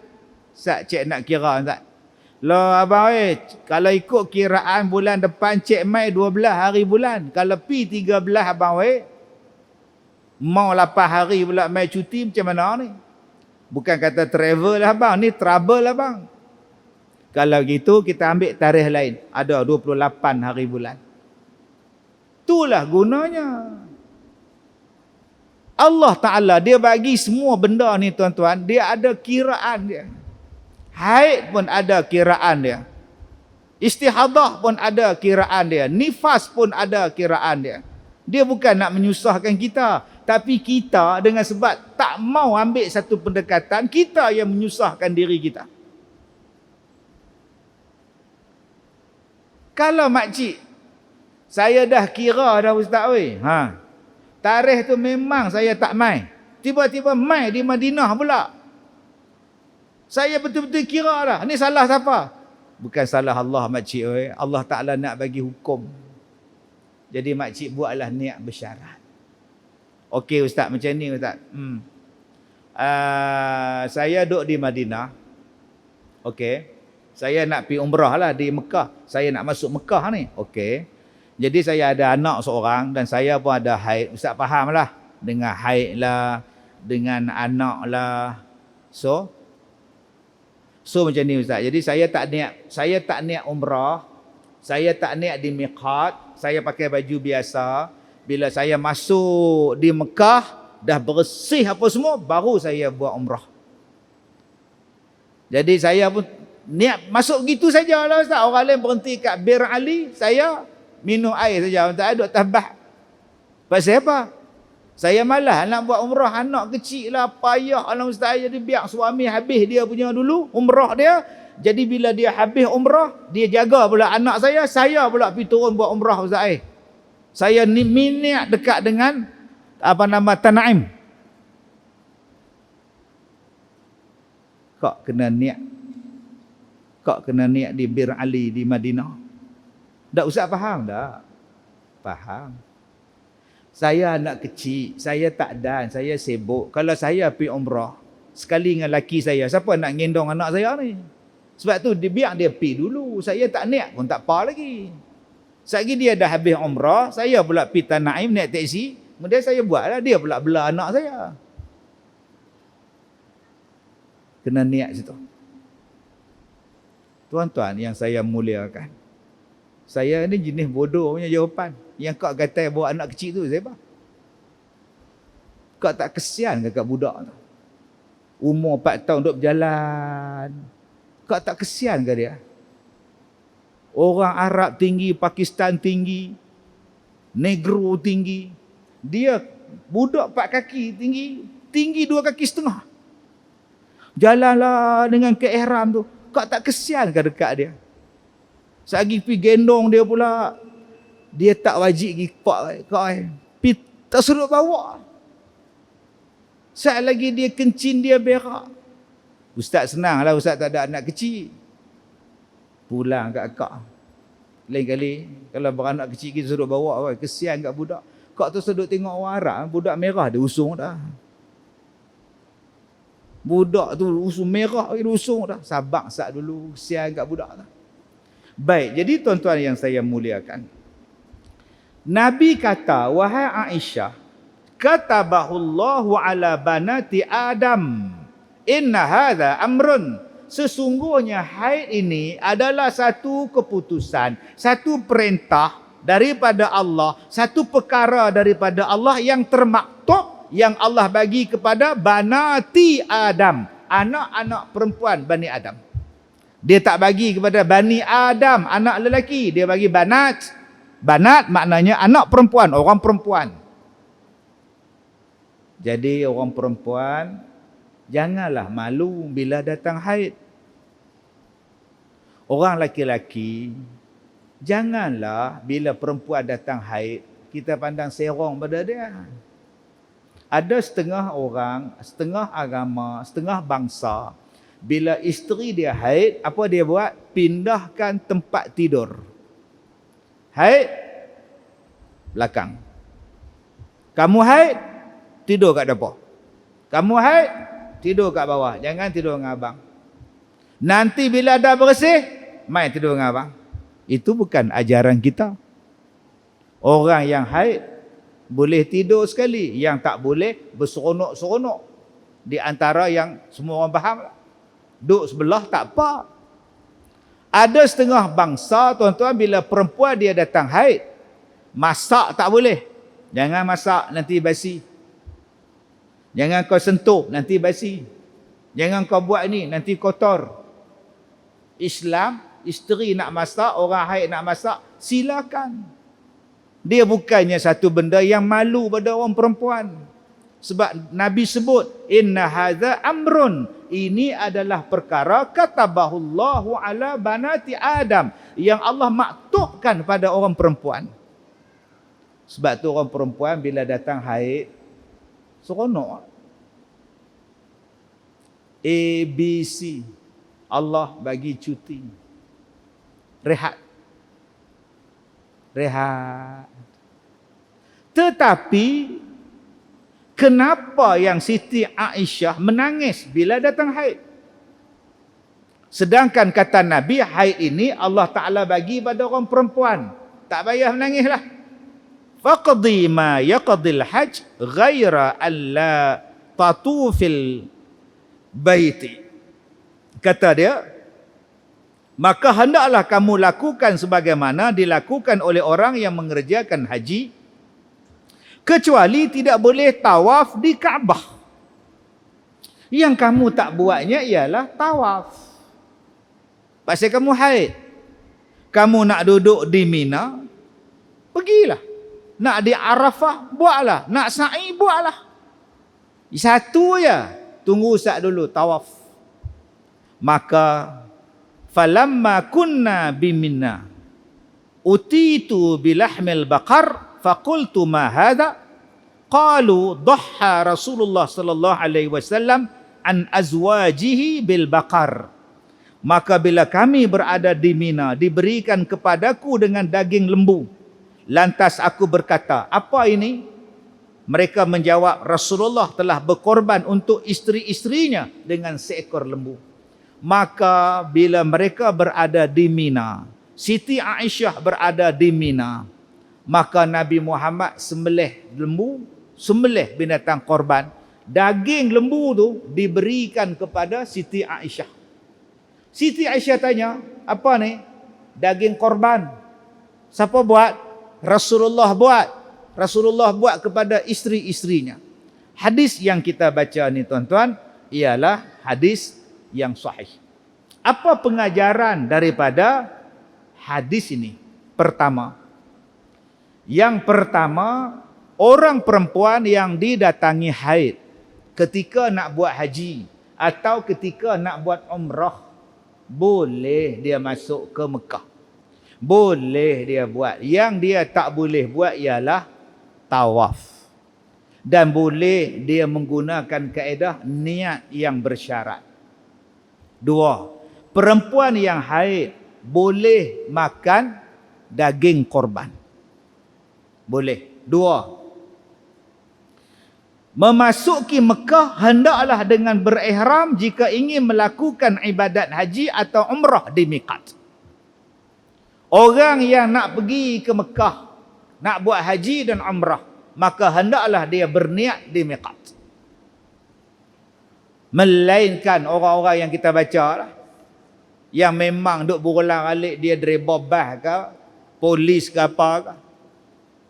Sat cek nak kira tak? Loh abang kalau ikut kiraan bulan depan cek mai 12 hari bulan. Kalau pi 13 abang mau 8 hari pula mai cuti, macam mana ni? Bukan kata travel lah abang, ni trouble lah abang. Kalau gitu kita ambil tarikh lain, ada 28 hari bulan. Itulah gunanya. Allah Ta'ala dia bagi semua benda ni tuan-tuan, dia ada kiraan dia. Haid pun ada kiraan dia. Istihadah pun ada kiraan dia. Nifas pun ada kiraan dia. Dia bukan nak menyusahkan kita, tapi kita dengan sebab tak mau ambil satu pendekatan, kita yang menyusahkan diri kita. Kalau makcik, saya dah kira dah ustaz tarikh tu memang saya tak mai. Tiba-tiba mai di Madinah pula. Saya betul-betul kira dah. Ni salah siapa? Bukan salah Allah makcik Allah Ta'ala nak bagi hukum. Jadi makcik buatlah niat bersyarat. Okey ustaz, macam ni ustaz. Saya duduk di Madinah. Okey. Saya nak pergi umrah lah di Mekah. Saya nak masuk Mekah ni. Okey. Jadi saya ada anak seorang dan saya pun ada haid. Ustaz faham lah. Dengan haid lah. Dengan anak lah. So macam ni ustaz. Jadi saya tak niat umrah. Saya tak niat di miqat. Saya pakai baju biasa. Bila saya masuk di Mekah, dah bersih apa semua, baru saya buat umrah. Jadi saya pun niat masuk gitu saja lah ustaz. Orang lain berhenti kat Bir Ali, saya minum air saja. Tak ada tabah. Pasal apa? Saya malas nak buat umrah, anak kecil lah, payah lah ustaz. Jadi biar suami habis dia punya dulu umrah dia, Jadi bila dia habis umrah, dia jaga pula anak saya pula pergi turun buat umrah Ustaz. Saya ni minyak dekat dengan Tanaim. Kau kena niat di Bir Ali di Madinah. Tak Ustaz faham tak? Faham. Saya anak kecil, saya tak dan, saya sibuk. Kalau saya pergi umrah sekali dengan laki saya, siapa nak gendong anak saya ni? Sebab tu biar dia pergi dulu. Saya tak niat pun tak apa lagi. Sekali dia dah habis umrah, saya pula pergi Tanaim naik teksi, kemudian saya buatlah, dia pula bela anak saya. Kena niat situ. Tuan-tuan yang saya muliakan, saya ni jenis bodoh punya jawapan. Yang kau kata bawa anak kecil tu, saya apa? Kau tak kesian ke kat budak tu? Umur 4 tahun duduk berjalan. Kau tak kesian ke dia? Orang Arab tinggi, Pakistan tinggi, Negro tinggi. Dia budak 4 kaki tinggi 2 kaki setengah. Jalanlah dengan keihram tu. Kau tak kesian ke dekat dia? Sagi pergi gendong dia pula, dia tak wajib pergi kau tak suruh bawa. Saat lagi dia kencing, dia berak. Ustaz senanglah, Ustaz tak ada anak kecil. Pulang kat akak. Lain kali kalau beranak kecil kita suruh bawa, kesian kat budak. Kau tu seduk tengok orang Arab, budak merah dia usung dah. Budak tu usung merah dia usung dah. Sabar sat dulu, kesian kat budak tu. Baik, jadi tuan-tuan yang saya muliakan, Nabi kata, wahai Aisyah, katabahullahu ala banati Adam, inna hadha amrun, sesungguhnya haid ini adalah satu keputusan, satu perintah daripada Allah, satu perkara daripada Allah yang termaktub, yang Allah bagi kepada banati Adam, anak-anak perempuan Bani Adam. Dia tak bagi kepada Bani Adam, anak lelaki. Dia bagi banat. Banat maknanya anak perempuan, orang perempuan. Jadi orang perempuan, janganlah malu bila datang haid. Orang laki-laki, janganlah bila perempuan datang haid, kita pandang serong pada dia. Ada setengah orang, setengah agama, setengah bangsa, bila isteri dia haid, apa dia buat? Pindahkan tempat tidur. Haid, belakang. Kamu haid, tidur kat dapur. Kamu haid, tidur kat bawah. Jangan tidur dengan abang. Nanti bila dah bersih, mai tidur dengan abang. Itu bukan ajaran kita. Orang yang haid boleh tidur sekali. Yang tak boleh berseronok-seronok. Di antara yang semua orang faham lah. Duduk sebelah tak apa. Ada setengah bangsa, tuan-tuan, bila perempuan dia datang haid, masak tak boleh. Jangan masak, nanti basi. Jangan kau sentuh, nanti basi. Jangan kau buat ni, nanti kotor. Islam, isteri nak masak, orang haid nak masak, silakan. Dia bukannya satu benda yang malu pada orang perempuan. Sebab Nabi sebut, inna hadza amrun, ini adalah perkara katabahullahu ala banati Adam, yang Allah maktubkan pada orang perempuan. Sebab tu orang perempuan bila datang haid, seronok. ABC, Allah bagi cuti. Rehat. Tetapi kenapa yang Siti Aisyah menangis bila datang haid? Sedangkan kata Nabi, haid ini Allah Ta'ala bagi pada orang perempuan. Tak payah menangislah. Faqdi ma yaqdil hajj ghaira alla tatufil baiti. Kata dia, maka hendaklah kamu lakukan sebagaimana dilakukan oleh orang yang mengerjakan haji, kecuali tidak boleh tawaf di Kaabah. Yang kamu tak buatnya ialah tawaf. Pasal kamu haid. Kamu nak duduk di Mina, pergilah. Nak di Arafah, buatlah. Nak sa'i, buatlah. Satu ya, tunggu sat dulu, tawaf. Maka falamma kunna bimina utitu bilahmil baqar faqultu ma hadha qalu dhahha Rasulullah sallallahu alaihi wasallam an azwajihi bil baqar. Maka bila kami berada di Mina, diberikan kepadaku dengan daging lembu. Lantas aku berkata, apa ini? Mereka menjawab, Rasulullah telah berkorban untuk isteri-isterinya dengan seekor lembu. Maka bila mereka berada di Mina, Siti Aisyah berada di Mina, maka Nabi Muhammad sembelih lembu, sembelih binatang korban. Daging lembu tu diberikan kepada Siti Aisyah. Siti Aisyah tanya, apa ni? Daging korban. Siapa buat? Rasulullah buat. Rasulullah buat kepada isteri-isterinya. Hadis yang kita baca ni tuan-tuan, ialah hadis yang sahih. Apa pengajaran daripada hadis ini? Yang pertama, orang perempuan yang didatangi haid ketika nak buat haji atau ketika nak buat umrah, boleh dia masuk ke Mekah. Boleh dia buat. Yang dia tak boleh buat ialah tawaf. Dan boleh dia menggunakan kaedah niat yang bersyarat. 2. Perempuan yang haid boleh makan daging korban. Boleh. 2. Memasuki Mekah hendaklah dengan berihram jika ingin melakukan ibadat haji atau umrah di miqat. Orang yang nak pergi ke Mekah, nak buat haji dan umrah, maka hendaklah dia berniat di miqat. Melainkan orang-orang yang kita baca lah, yang memang duk berulang-alik, dia driver bas ke, polis ke apa ke.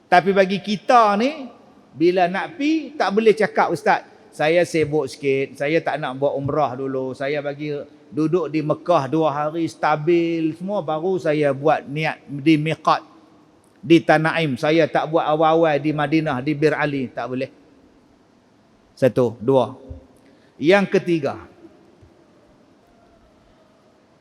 Tapi bagi kita ni, bila nak pi tak boleh cakap, ustaz, saya sibuk sikit, saya tak nak buat umrah dulu, saya bagi duduk di Mekah 2 hari stabil semua, baru saya buat niat di miqat di Tanaim. Saya tak buat awal-awal di Madinah, di Bir Ali. Tak boleh. 1, 2. Yang ketiga,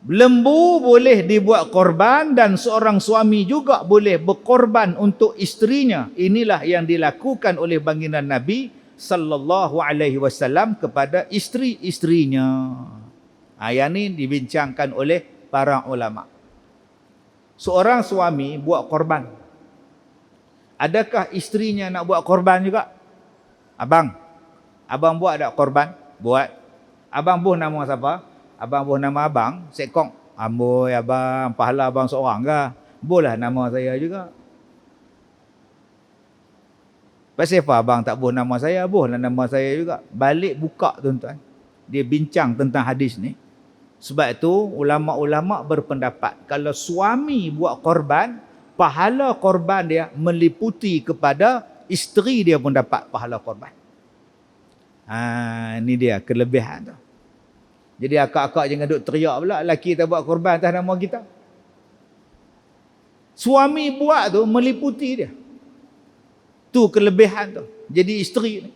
lembu boleh dibuat korban dan seorang suami juga boleh berkorban untuk isterinya. Inilah yang dilakukan oleh baginda Nabi sallallahu alaihi wasallam kepada isteri-isterinya. Ayat ini dibincangkan oleh para ulama. Seorang suami buat korban. Adakah isterinya nak buat korban juga? Abang buat tak korban? Buat. Abang buh nama siapa? Abang buh nama abang, Sekong. Amboi abang, pahala abang seorang ke? Boleh nama saya juga. Pasal apa abang tak buh nama saya? Buhlah nama saya juga. Balik buka tuan-tuan. Dia bincang tentang hadis ni. Sebab itu ulama-ulama berpendapat kalau suami buat korban, pahala korban dia meliputi kepada isteri dia pun dapat pahala korban. Ini dia kelebihan tu. Jadi akak-akak jangan duk teriak pula lelaki tak buat korban atas nama kita. Suami buat tu meliputi dia. Tu kelebihan tu. Jadi isteri ni.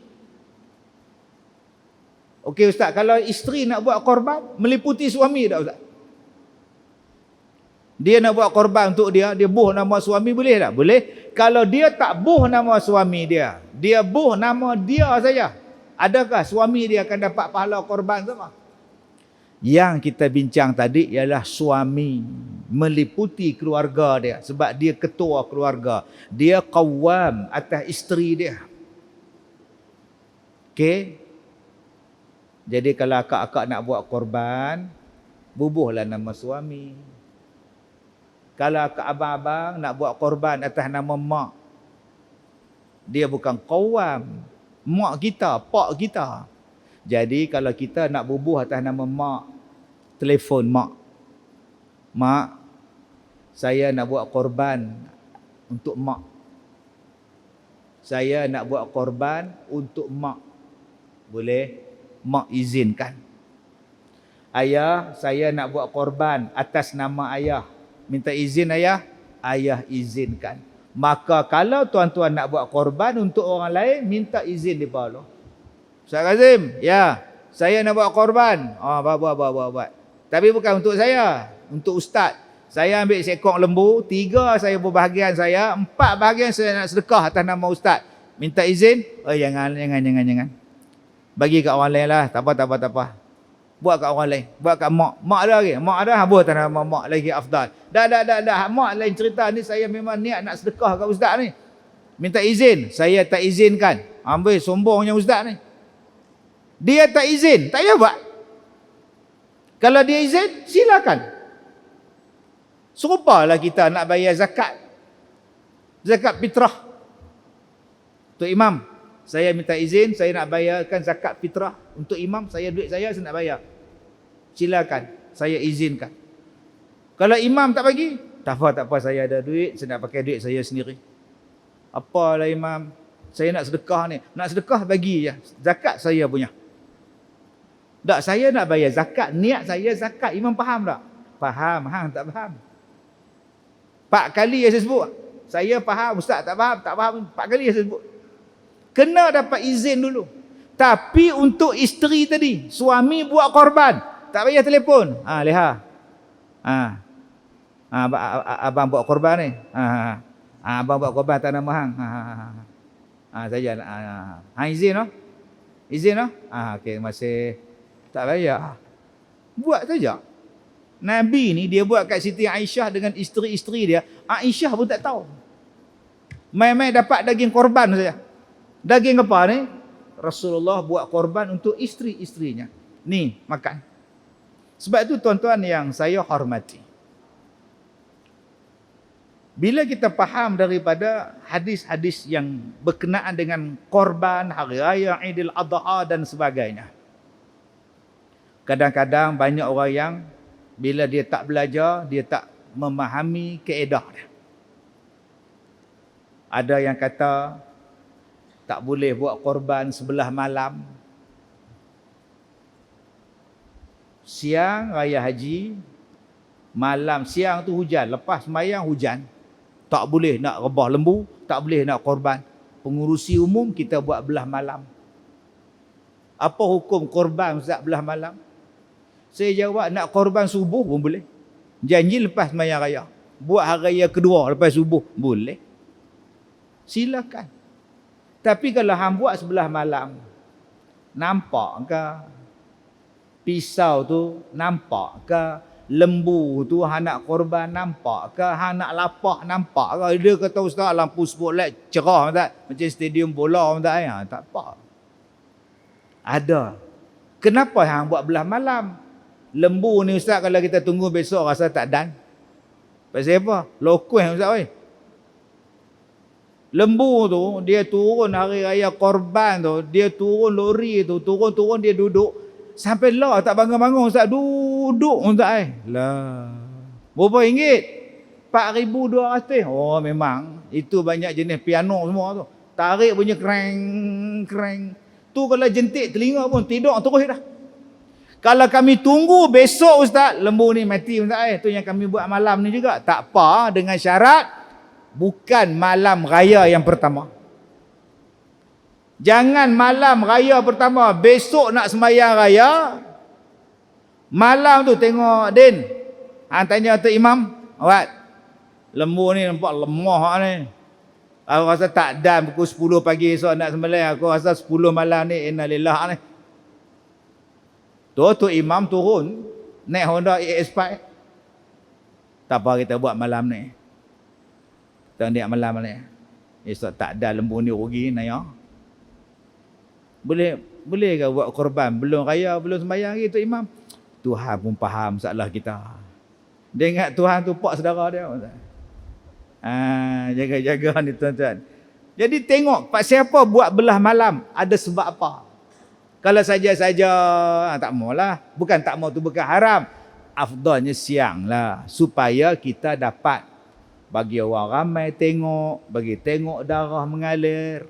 Okey ustaz, kalau isteri nak buat korban meliputi suami tak ustaz? Dia nak buat korban untuk dia buh nama suami boleh tak? Boleh. Kalau dia tak buh nama suami dia buh nama dia saja, adakah suami dia akan dapat pahala korban sama? Yang kita bincang tadi ialah suami meliputi keluarga dia sebab dia ketua keluarga. Dia qawwam atas isteri dia. Okey. Jadi kalau akak-akak nak buat korban, bubuhlah nama suami. Kalau akak abang-abang nak buat korban atas nama mak, dia bukan qawwam. Mak kita, pak kita. Jadi kalau kita nak bubuh atas nama mak, telefon mak. Mak, saya nak buat korban untuk mak. Saya nak buat korban untuk mak. Boleh? Mak izinkan. Ayah, saya nak buat korban atas nama ayah. Minta izin ayah, ayah izinkan. Maka kalau tuan-tuan nak buat korban untuk orang lain, minta izin di bawah. Ustaz Kazim, ya, saya nak buat korban. Buat. Tapi bukan untuk saya. untuk ustaz. Saya ambil seekor lembu, 3 saya berbahagian saya, 4 bahagian saya nak sedekah atas nama ustaz. Minta izin? Oh jangan. Bagi kat orang lain lah, tak apa. Buat kat orang lain, buat kat mak. Mak ada lagi, mak ada habis atas nama mak lagi afdal. Dah. Mak lain cerita ni, saya memang niat nak sedekah kat ustaz ni. Minta izin, saya tak izinkan. Ambil sombongnya ustaz ni. Dia tak izin, tak payah buat. Kalau dia izin, silakan. Serupalah kita nak bayar zakat. Zakat fitrah. Untuk imam, saya minta izin, saya nak bayarkan zakat fitrah. Untuk imam, duit saya nak bayar. Silakan, saya izinkan. Kalau imam tak bagi, tak apa, saya ada duit, saya nak pakai duit saya sendiri. Apalah imam, saya nak sedekah ni. Nak sedekah bagi je. Zakat saya punya. Tak, saya nak bayar zakat. Niat saya zakat. Imam faham tak? Faham, hang tak faham. 4 kali saya sebut. Saya faham, ustaz tak faham. 4 kali saya sebut. Kena dapat izin dulu. Tapi untuk isteri tadi, suami buat korban, tak payah telefon. Leha. Abang buat korban ni. Abang buat korban atas nama hang. Saja. Hang izin noh? Izin noh? Okey, masih tak payah. Buat saja. Nabi ni dia buat kat Siti Aisyah dengan isteri-isteri dia. Aisyah pun tak tahu. Mai-mai dapat daging korban saja. Daging apa ni? Rasulullah buat korban untuk isteri-isterinya. Ni, makan. Sebab itu tuan-tuan yang saya hormati. Bila kita faham daripada hadis-hadis yang berkenaan dengan korban, hari raya, Aidil Adha dan sebagainya. Kadang-kadang banyak orang yang bila dia tak belajar, dia tak memahami kaedah dia. Ada yang kata tak boleh buat korban sebelah malam. Siang raya haji, malam siang tu hujan, lepas sembahyang hujan. Tak boleh nak rebah lembu, tak boleh nak korban. Pengurusi umum kita buat belah malam. Apa hukum korban ustaz belah malam? Saya jawab, nak korban subuh pun boleh. Janji lepas sembahyang raya. Buat hari raya kedua lepas subuh, boleh. Silakan. Tapi kalau hang buat sebelah malam, nampak ke pisau tu, nampak ke lembu tu hang nak korban, nampak ke hang nak lapah, nampak ke? Dia kata ustaz lampu spotlight cerah tak? Macam stadium bola tak? Tak apa. Ada. Kenapa hang buat belah malam? Lembu ni ustaz kalau kita tunggu besok rasa tak dan. Pasal apa? Lokuh ustaz oi. Lembu tu dia turun hari raya korban tu, dia turun lori tu, turun dia duduk sampai lah tak bangun-bangun ustaz, duduk ustaz lah. Berapa ringgit? 4,200. Oh memang itu banyak jenis piano semua tu. Tarik punya kreng. Tu kalau jentik telinga pun tidur terus dah. Kalau kami tunggu besok ustaz, lembu ni mati ustaz. Tu yang kami buat malam ni juga. Tak apa, dengan syarat bukan malam raya yang pertama. Jangan malam raya pertama, besok nak sembahyang raya. Malam tu tengok Din. Hang tanya tu imam, "Awat, lembu ni nampak lemah ni. Aku rasa tak dan pukul 10 pagi esok nak sembelih. Aku rasa 10 malam ni innalillah ni." Tu imam turun naik Honda EX5. Tak apa kita buat malam ni. Kita niat malam ni. Esok tak ada lembu ni rugi naya. Boleh ke buat korban belum raya, belum sembahyang gitu imam? Tuhan pun faham masalah kita. Dia ingat Tuhan tu pak saudara dia. Jaga-jaga ni tuan-tuan. Jadi tengok siapa buat belah malam ada sebab apa. Kalau saja-saja tak maulah. Bukan tak mau tu bukan haram. Afdalnya siang lah supaya kita dapat bagi orang ramai tengok, bagi tengok darah mengalir.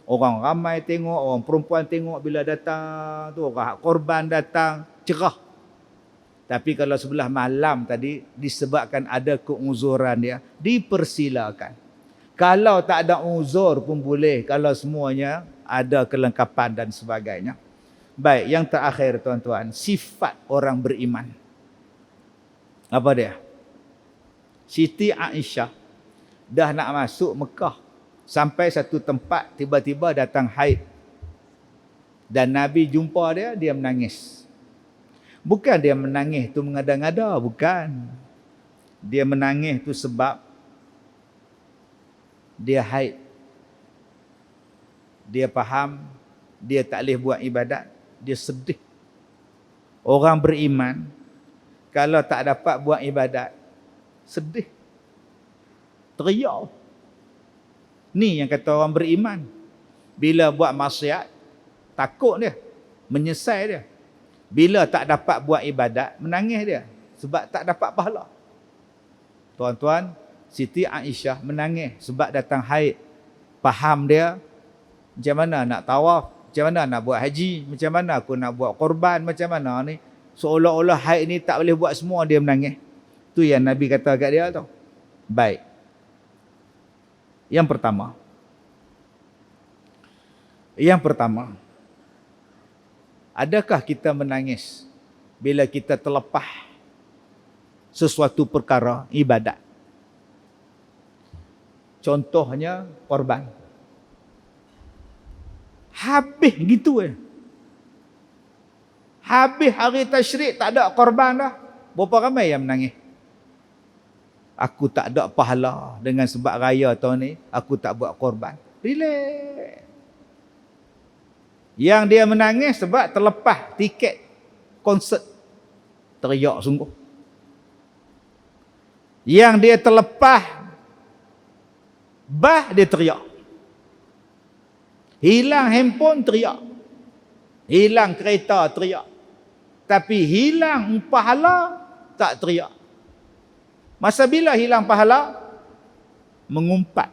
Orang ramai tengok, orang perempuan tengok bila datang tu, orang korban datang, cerah. Tapi kalau sebelah malam tadi disebabkan ada keuzuran dia, dipersilakan. Kalau tak ada uzur pun boleh, kalau semuanya ada kelengkapan dan sebagainya. Baik, yang terakhir tuan-tuan, sifat orang beriman. Apa dia? Siti Aisyah dah nak masuk Mekah. Sampai satu tempat tiba-tiba datang haid. Dan Nabi jumpa dia, dia menangis. Bukan dia menangis tu mengada-ngada, bukan. Dia menangis tu sebab dia haid. Dia faham dia tak boleh buat ibadat, dia sedih. Orang beriman kalau tak dapat buat ibadat, sedih. Teriak. Ni yang kata orang beriman. Bila buat maksiat, takut dia, menyesal dia. Bila tak dapat buat ibadat, menangis dia sebab tak dapat pahala. Tuan-tuan, Siti Aisyah menangis sebab datang haid. Faham dia macam mana nak tawaf, macam mana nak buat haji, macam mana aku nak buat korban, macam mana ni. Seolah-olah haid ni tak boleh buat semua, dia menangis. Tu yang Nabi kata kat dia tu. Baik. Yang pertama, adakah kita menangis bila kita terlepas sesuatu perkara ibadat? Contohnya korban. Habis gitu Habis hari tasyrik tak ada korban dah. Berapa ramai yang menangis? Aku tak ada pahala dengan sebab raya tahun ni, aku tak buat korban. Relax. Yang dia menangis sebab terlepas tiket konsert. Teriak sungguh. Yang dia terlepas dia teriak. Hilang handphone, teriak. Hilang kereta, teriak. Tapi hilang pahala, tak teriak. Masa bila hilang pahala? Mengumpat.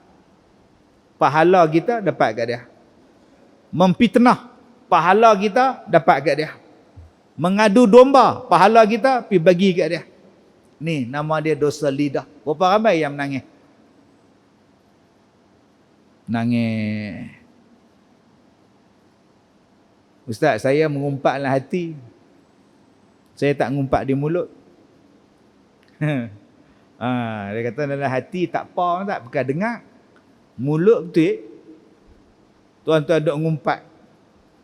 Pahala kita dapat kat dia. Memfitnah. Pahala kita dapat kat dia. Mengadu domba. Pahala kita pergi bagi kat dia. Ni nama dia dosa lidah. Berapa ramai yang menangis? Nangis. Ustaz, saya mengumpat dalam hati. Saya tak mengumpat di mulut. Dia kata dalam hati tak apa, tak bukan dengar. Mulut betul. Tuan-tuan duk ngumpat.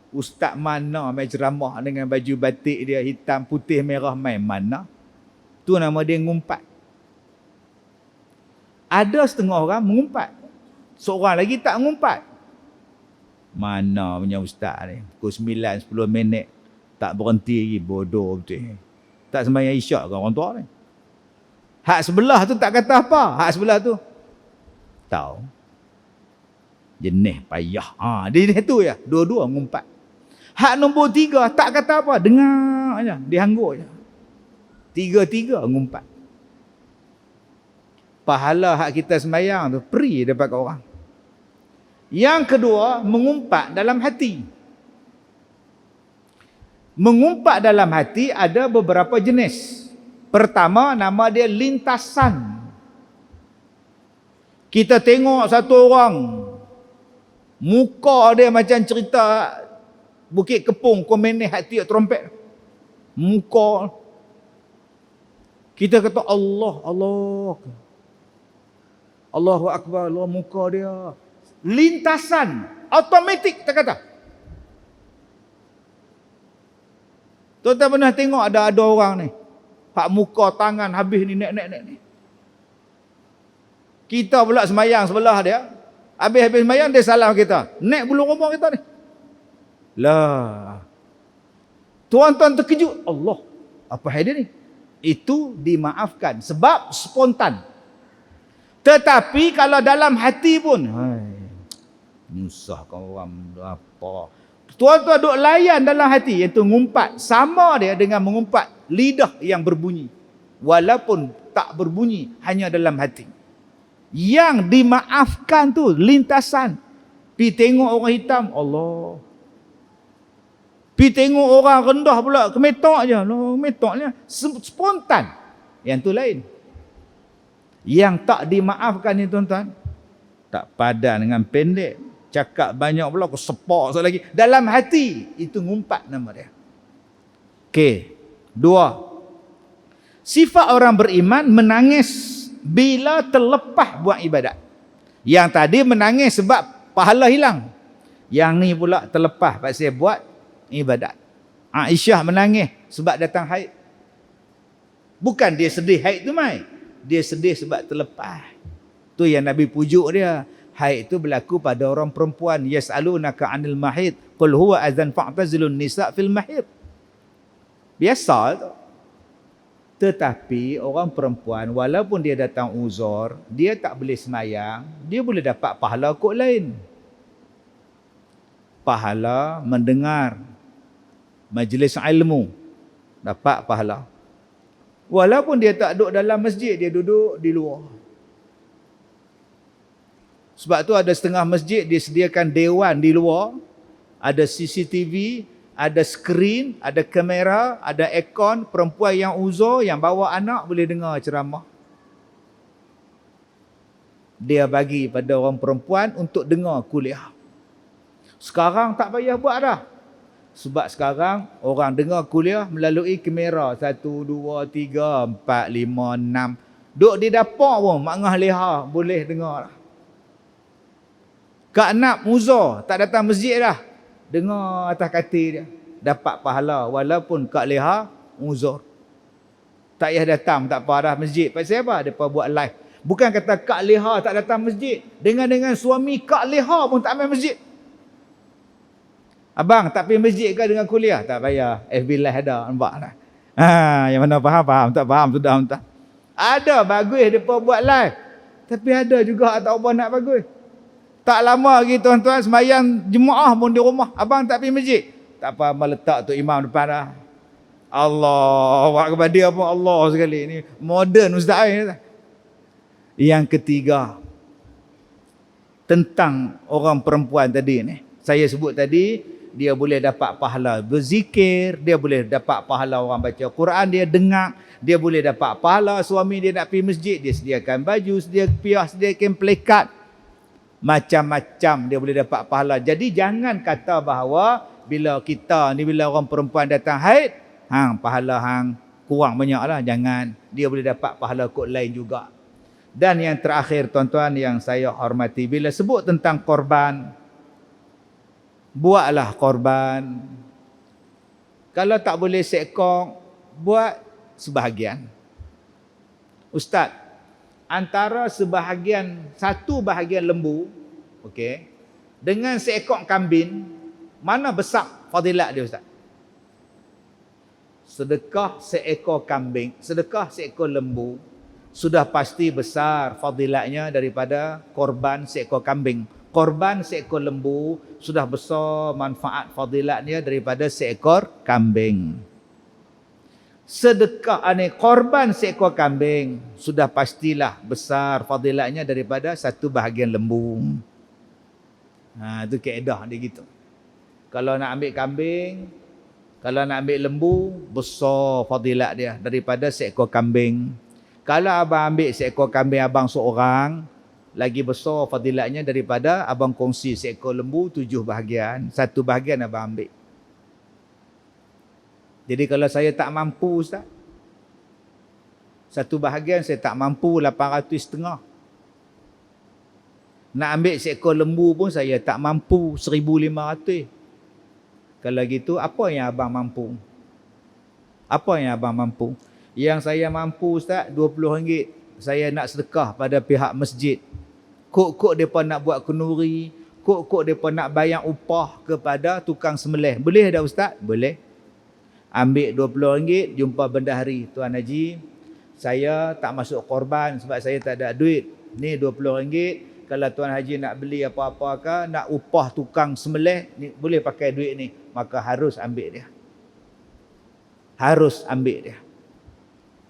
Ustaz mana main ceramah dengan baju batik dia hitam, putih, merah, main mana? Tu nama dia ngumpat. Ada setengah orang mengumpat. Seorang lagi tak mengumpat. Mana punya ustaz ni? Pukul 9, 10 minit. Tak berhenti lagi. Bodoh betul. Tak sembahyang isyak ke orang tua ni? Hak sebelah tu tak kata apa. Hak sebelah tu tahu. Jenis payah. Dia tu ya. Dua-dua mengumpat. Hak nombor 3 tak kata apa. Dengar aja. Dihangguk je. 3-3 mengumpat. Pahala hak kita sembahyang tu free daripada orang. Yang kedua, mengumpat dalam hati. Mengumpat dalam hati ada beberapa jenis. Pertama, nama dia lintasan. Kita tengok satu orang, muka dia macam cerita Bukit Kepung, Komeneh, hati trompet. Muka. Kita kata Allah, Allah. Allahu Akbar, Allah, muka dia. Lintasan, automatik tak kata. Tuan-tuan pernah tengok ada orang ni, hak muka tangan habis ni nek ni. Kita pula semayang sebelah dia, habis semayang dia salam kita. Nek bulu rumah kita ni. Lah. Tuan-tuan terkejut, Allah, apa hal dia ni? Itu dimaafkan sebab spontan. Tetapi kalau dalam hati pun, nyusahkan orang apa. Tuan-tuan duk layan dalam hati, iaitu ngumpat. Sama dia dengan mengumpat lidah yang berbunyi. Walaupun tak berbunyi, hanya dalam hati. Yang dimaafkan tu lintasan. Pi tengok orang hitam, Allah. Pi tengok orang rendah pula, kemetok je. Kemetoknya spontan. Yang tu lain. Yang tak dimaafkan ni tuan-tuan, tak padan dengan pendek, cakap banyak pula, aku sepak sekali lagi. Dalam hati, itu ngumpat nama dia. Okey. 2. Sifat orang beriman menangis bila terlepas buat ibadat. Yang tadi menangis sebab pahala hilang. Yang ni pula terlepas pasal buat ibadat. Aisyah menangis sebab datang haid. Bukan dia sedih haid tu mai. Dia sedih sebab terlepas. Tu yang Nabi pujuk dia. Haid itu berlaku pada orang perempuan. Yas'alunaka 'anil mahid qul huwa adzan fa'tazilun nisa' fil mahid. Biasa tu. Tetapi orang perempuan walaupun dia datang uzur, dia tak boleh semayang, dia boleh dapat pahala kod lain. Pahala mendengar majlis ilmu, dapat pahala. Walaupun dia tak duduk dalam masjid, dia duduk di luar. Sebab tu ada setengah masjid disediakan dewan di luar, ada CCTV, ada skrin, ada kamera, ada aircon. Perempuan yang uzur, yang bawa anak boleh dengar ceramah. Dia bagi pada orang perempuan untuk dengar kuliah. Sekarang tak payah buat dah. Sebab sekarang orang dengar kuliah melalui kamera. 1, 2, 3, 4, 5, 6. Duduk di dapur pun mak ngah leha boleh dengar. Kak Nap uzur, tak datang masjid dah. Dengar atas katil dia. Dapat pahala walaupun Kak Leha uzur. Tak payah datang, tak apa dah masjid. Pasal apa? Mereka buat live. Bukan kata Kak Leha tak datang masjid. Dengan suami Kak Leha pun tak main masjid. Abang tak pergi masjid ke dengan kuliah? Tak payah. FB live ada. Nampak tak? Yang mana faham? Tak faham sudah. Tak. Ada bagus mereka buat live. Tapi ada juga tak apa nak bagus. Tak lama lagi tuan-tuan semayang jemaah pun di rumah. Abang tak pergi masjid. Tak apa, meletak tu imam depan dah. Allah, kepada dia pun Allah sekali. Ni modern ustaz. Yang ketiga, tentang orang perempuan tadi ni. Saya sebut tadi, dia boleh dapat pahala berzikir, dia boleh dapat pahala orang baca Quran, dia dengar, dia boleh dapat pahala suami dia nak pergi masjid, dia sediakan baju, sediakan plekat. Macam-macam dia boleh dapat pahala. Jadi jangan kata bahawa bila kita ni, bila orang perempuan datang haid, pahala kurang banyak lah. Jangan. Dia boleh dapat pahala kod lain juga. Dan yang terakhir tuan-tuan yang saya hormati, bila sebut tentang korban, buatlah korban. Kalau tak boleh seekor, buat sebahagian. Ustaz, antara satu bahagian lembu, okey, dengan seekor kambing, mana besar fadilat dia Ustaz? Sedekah seekor kambing, sedekah seekor lembu sudah pasti besar fadilatnya daripada korban seekor kambing. Korban seekor lembu sudah besar manfaat fadilatnya daripada seekor kambing. Sedekah korban seekor kambing sudah pastilah besar fadilatnya daripada satu bahagian lembu. Itu kaedah dia gitu. Kalau nak ambil kambing, kalau nak ambil lembu, besar fadilat dia daripada seekor kambing. Kalau abang ambil seekor kambing abang seorang, lagi besar fadilatnya daripada abang kongsi seekor lembu 7 bahagian. Satu bahagian abang ambil. Jadi kalau saya tak mampu Ustaz, satu bahagian saya tak mampu 800,500. Nak ambil seekor lembu pun saya tak mampu 1,500. Kalau gitu apa yang abang mampu? Apa yang abang mampu? Yang saya mampu Ustaz, RM20 saya nak sedekah pada pihak masjid. Kok mereka nak buat kenduri, kok mereka nak bayar upah kepada tukang sembelih. Boleh tak Ustaz? Boleh. Ambil RM20, jumpa bendahari. Tuan Haji, saya tak masuk korban sebab saya tak ada duit. Ni RM20. Kalau Tuan Haji nak beli apa-apa ke, nak upah tukang sembelih, ni boleh pakai duit ni. Maka harus ambil dia. Harus ambil dia.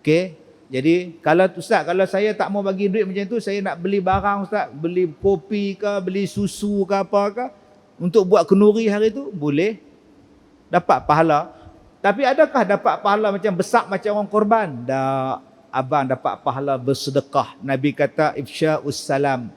Okey. Jadi kalau Ustaz, kalau saya tak mau bagi duit macam tu, saya nak beli barang Ustaz, beli kopi ke, beli susu ke apa ke, untuk buat kenduri hari tu, boleh. Dapat pahala. Tapi adakah dapat pahala macam besar macam orang korban? Tak. Abang dapat pahala bersedekah. Nabi kata ifsya'us salam,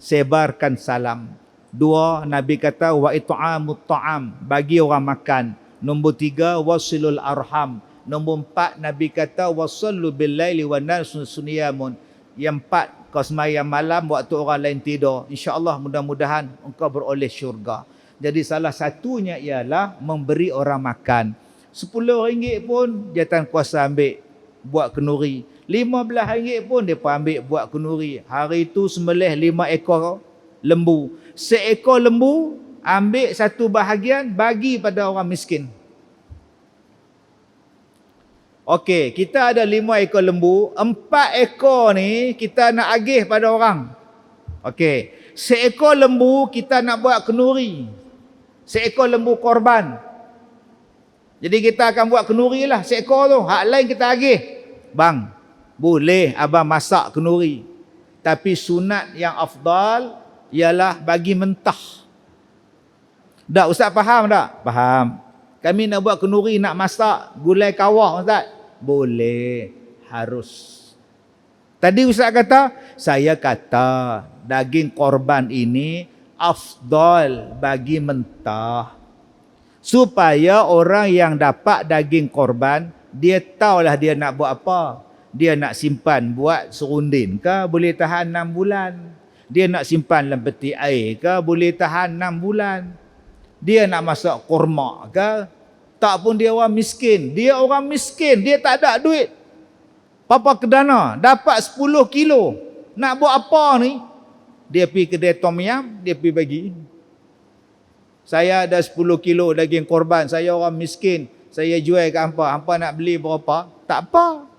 sebarkan salam. 2, Nabi kata wa it'amut ta'am, bagi orang makan. Nombor 3, wasilul arham, Nombor 4 Nabi kata wasallu bil laili wan nasu sunyamun. Yang 4 kau sembahyang malam waktu orang lain tidur. InsyaAllah mudah-mudahan engkau beroleh syurga. Jadi salah satunya ialah memberi orang makan. RM10 pun jatan kuasa ambil buat kenduri. RM15 pun mereka ambil buat kenduri. Hari itu sembelih 5 ekor lembu. Seekor lembu ambil satu bahagian bagi pada orang miskin. Okey, kita ada 5 ekor lembu, 4 ekor ni kita nak agih pada orang. Okey, seekor lembu kita nak buat kenduri. Seekor lembu korban. Jadi kita akan buat kenduri lah seekor tu. Hak lain kita agih. Bang, boleh abang masak kenduri. Tapi sunat yang afdal ialah bagi mentah. Dah Ustaz faham tak? Faham. Kami nak buat kenduri, nak masak gulai kawah Ustaz. Boleh, harus. Tadi Ustaz kata, saya kata daging korban ini afdal bagi mentah. Supaya orang yang dapat daging korban, dia tahulah dia nak buat apa. Dia nak simpan buat serundin ke, boleh tahan 6 bulan. Dia nak simpan dalam peti air ke, boleh tahan 6 bulan. Dia nak masak kurma ke, tak pun dia orang miskin. Dia orang miskin, dia tak ada duit. Papa Kedana dapat 10 kilo. Nak buat apa ni? Dia pergi kedai tom yam, dia pergi bagi. Saya ada 10 kilo daging korban, saya orang miskin. Saya jual ke hampa. Hampa nak beli berapa? Tak apa.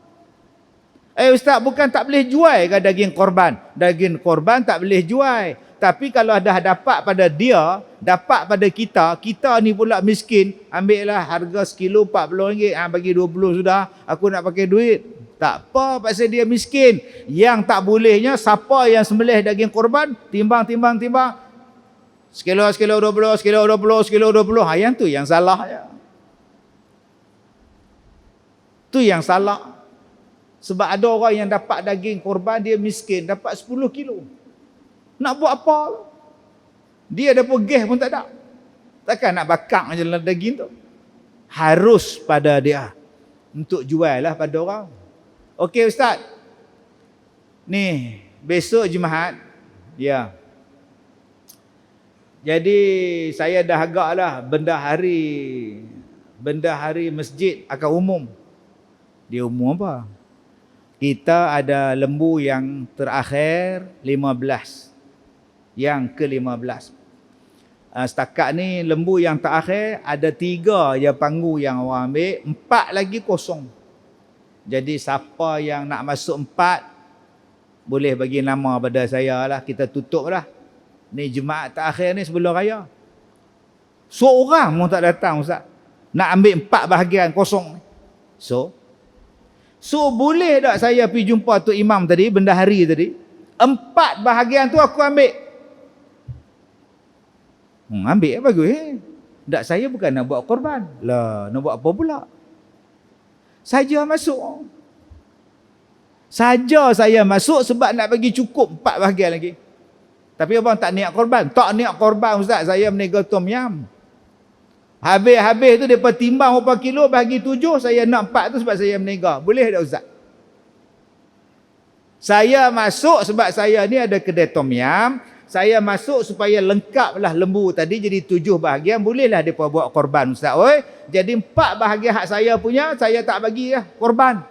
Ustaz, bukan tak boleh jual ke daging korban? Daging korban tak boleh jual. Tapi kalau dah dapat pada dia, dapat pada kita, kita ni pula miskin, ambillah harga sekilo RM40, bagi 20 sudah, aku nak pakai duit. Tak apa, pasal dia miskin. Yang tak bolehnya, siapa yang sembelih daging korban, timbang. Sekilo 20, sekilo 20. Yang tu yang salah. Tu yang salah. Sebab ada orang yang dapat daging korban, dia miskin, dapat 10 kilo. Nak buat apa? Dia dah pergi pun tak ada. Takkan nak bakar je dalam daging tu. Harus pada dia. Untuk jual lah pada orang. Okey Ustaz. Ni, besok Jumaat. Ya. Jadi saya dah agak lah benda hari masjid akan umum. Dia umum apa? Kita ada lembu yang terakhir 15. Yang ke-15. Setakat ni lembu yang terakhir ada 3 je panggu yang orang ambil, 4 lagi kosong. Jadi siapa yang nak masuk 4 boleh bagi nama pada saya lah, kita tutup lah. Ni Jumaat terakhir ni sebelum raya. Seorang pun tak datang Ustaz. Nak ambil 4 bahagian kosong. So boleh tak saya pergi jumpa Tok Imam tadi, bendahari tadi, 4 bahagian tu aku ambil. Ambil bagus. Tak, saya bukan nak buat korban. Lah, nak buat apa pula? Saja masuk. Saja saya masuk sebab nak bagi cukup 4 bahagian lagi. Tapi abang tak niat korban. Tak niat korban Ustaz, saya meniaga tom yam. Habis tu depa timbang berapa kilo, bagi 7, saya nak 4 tu sebab saya meniaga. Boleh tak Ustaz? Saya masuk sebab saya ni ada kedai tom yam. Saya masuk supaya lengkaplah lembu tadi jadi 7 bahagian. Bolehlah mereka buat korban Ustaz. Jadi 4 bahagian hak saya punya, saya tak bagi lah korban.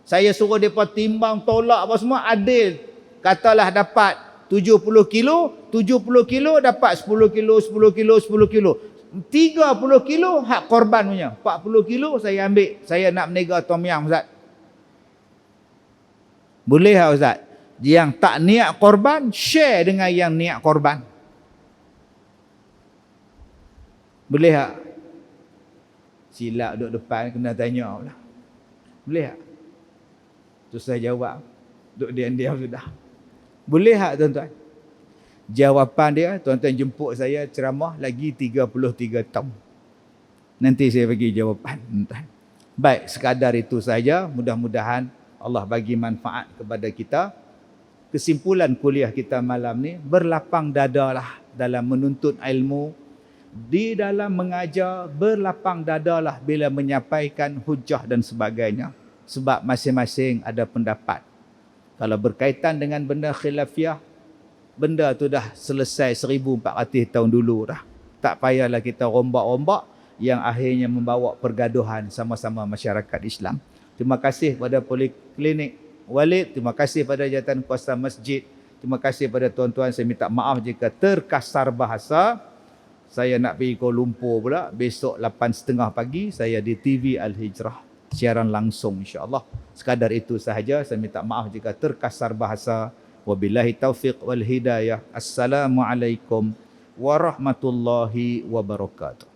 Saya suruh mereka timbang, tolak apa semua, adil. Katalah dapat 70 kilo, 70 kilo dapat 10 kilo, 10 kilo, 10 kilo. 30 kilo hak korban punya. 40 kilo saya ambil. Saya nak meniaga tom yam Ustaz. Boleh tak Ustaz? Yang tak niat korban, share dengan yang niat korban. Boleh tak? Silap duduk depan, kena tanya pula. Boleh tak? Susah jawab. Duduk diam-diam sudah. Boleh tak tuan-tuan? Jawapan dia, tuan-tuan jemput saya ceramah lagi 33 tahun. Nanti saya bagi jawapan. Tuan-tuan. Baik, sekadar itu saja. Mudah-mudahan Allah bagi manfaat kepada kita. Kesimpulan kuliah kita malam ni, berlapang dadalah dalam menuntut ilmu. di dalam mengajar berlapang dadalah bila menyampaikan hujah dan sebagainya, sebab masing-masing ada pendapat. Kalau berkaitan dengan benda khilafiah, benda tu dah selesai 1400 tahun dulu dah. Tak payahlah kita rombak-rombak yang akhirnya membawa pergaduhan sama-sama masyarakat Islam. Terima kasih pada Poliklinik Walid, terima kasih pada Jabatan Kuasa Masjid, terima kasih pada tuan-tuan. Saya minta maaf jika terkasar bahasa. Saya nak pergi Kuala Lumpur pula besok 8.30 pagi, saya di TV Al-Hijrah siaran langsung insya-Allah. Sekadar itu sahaja, saya minta maaf jika terkasar bahasa. Wabillahi taufiq wal hidayah. Assalamualaikum warahmatullahi wabarakatuh.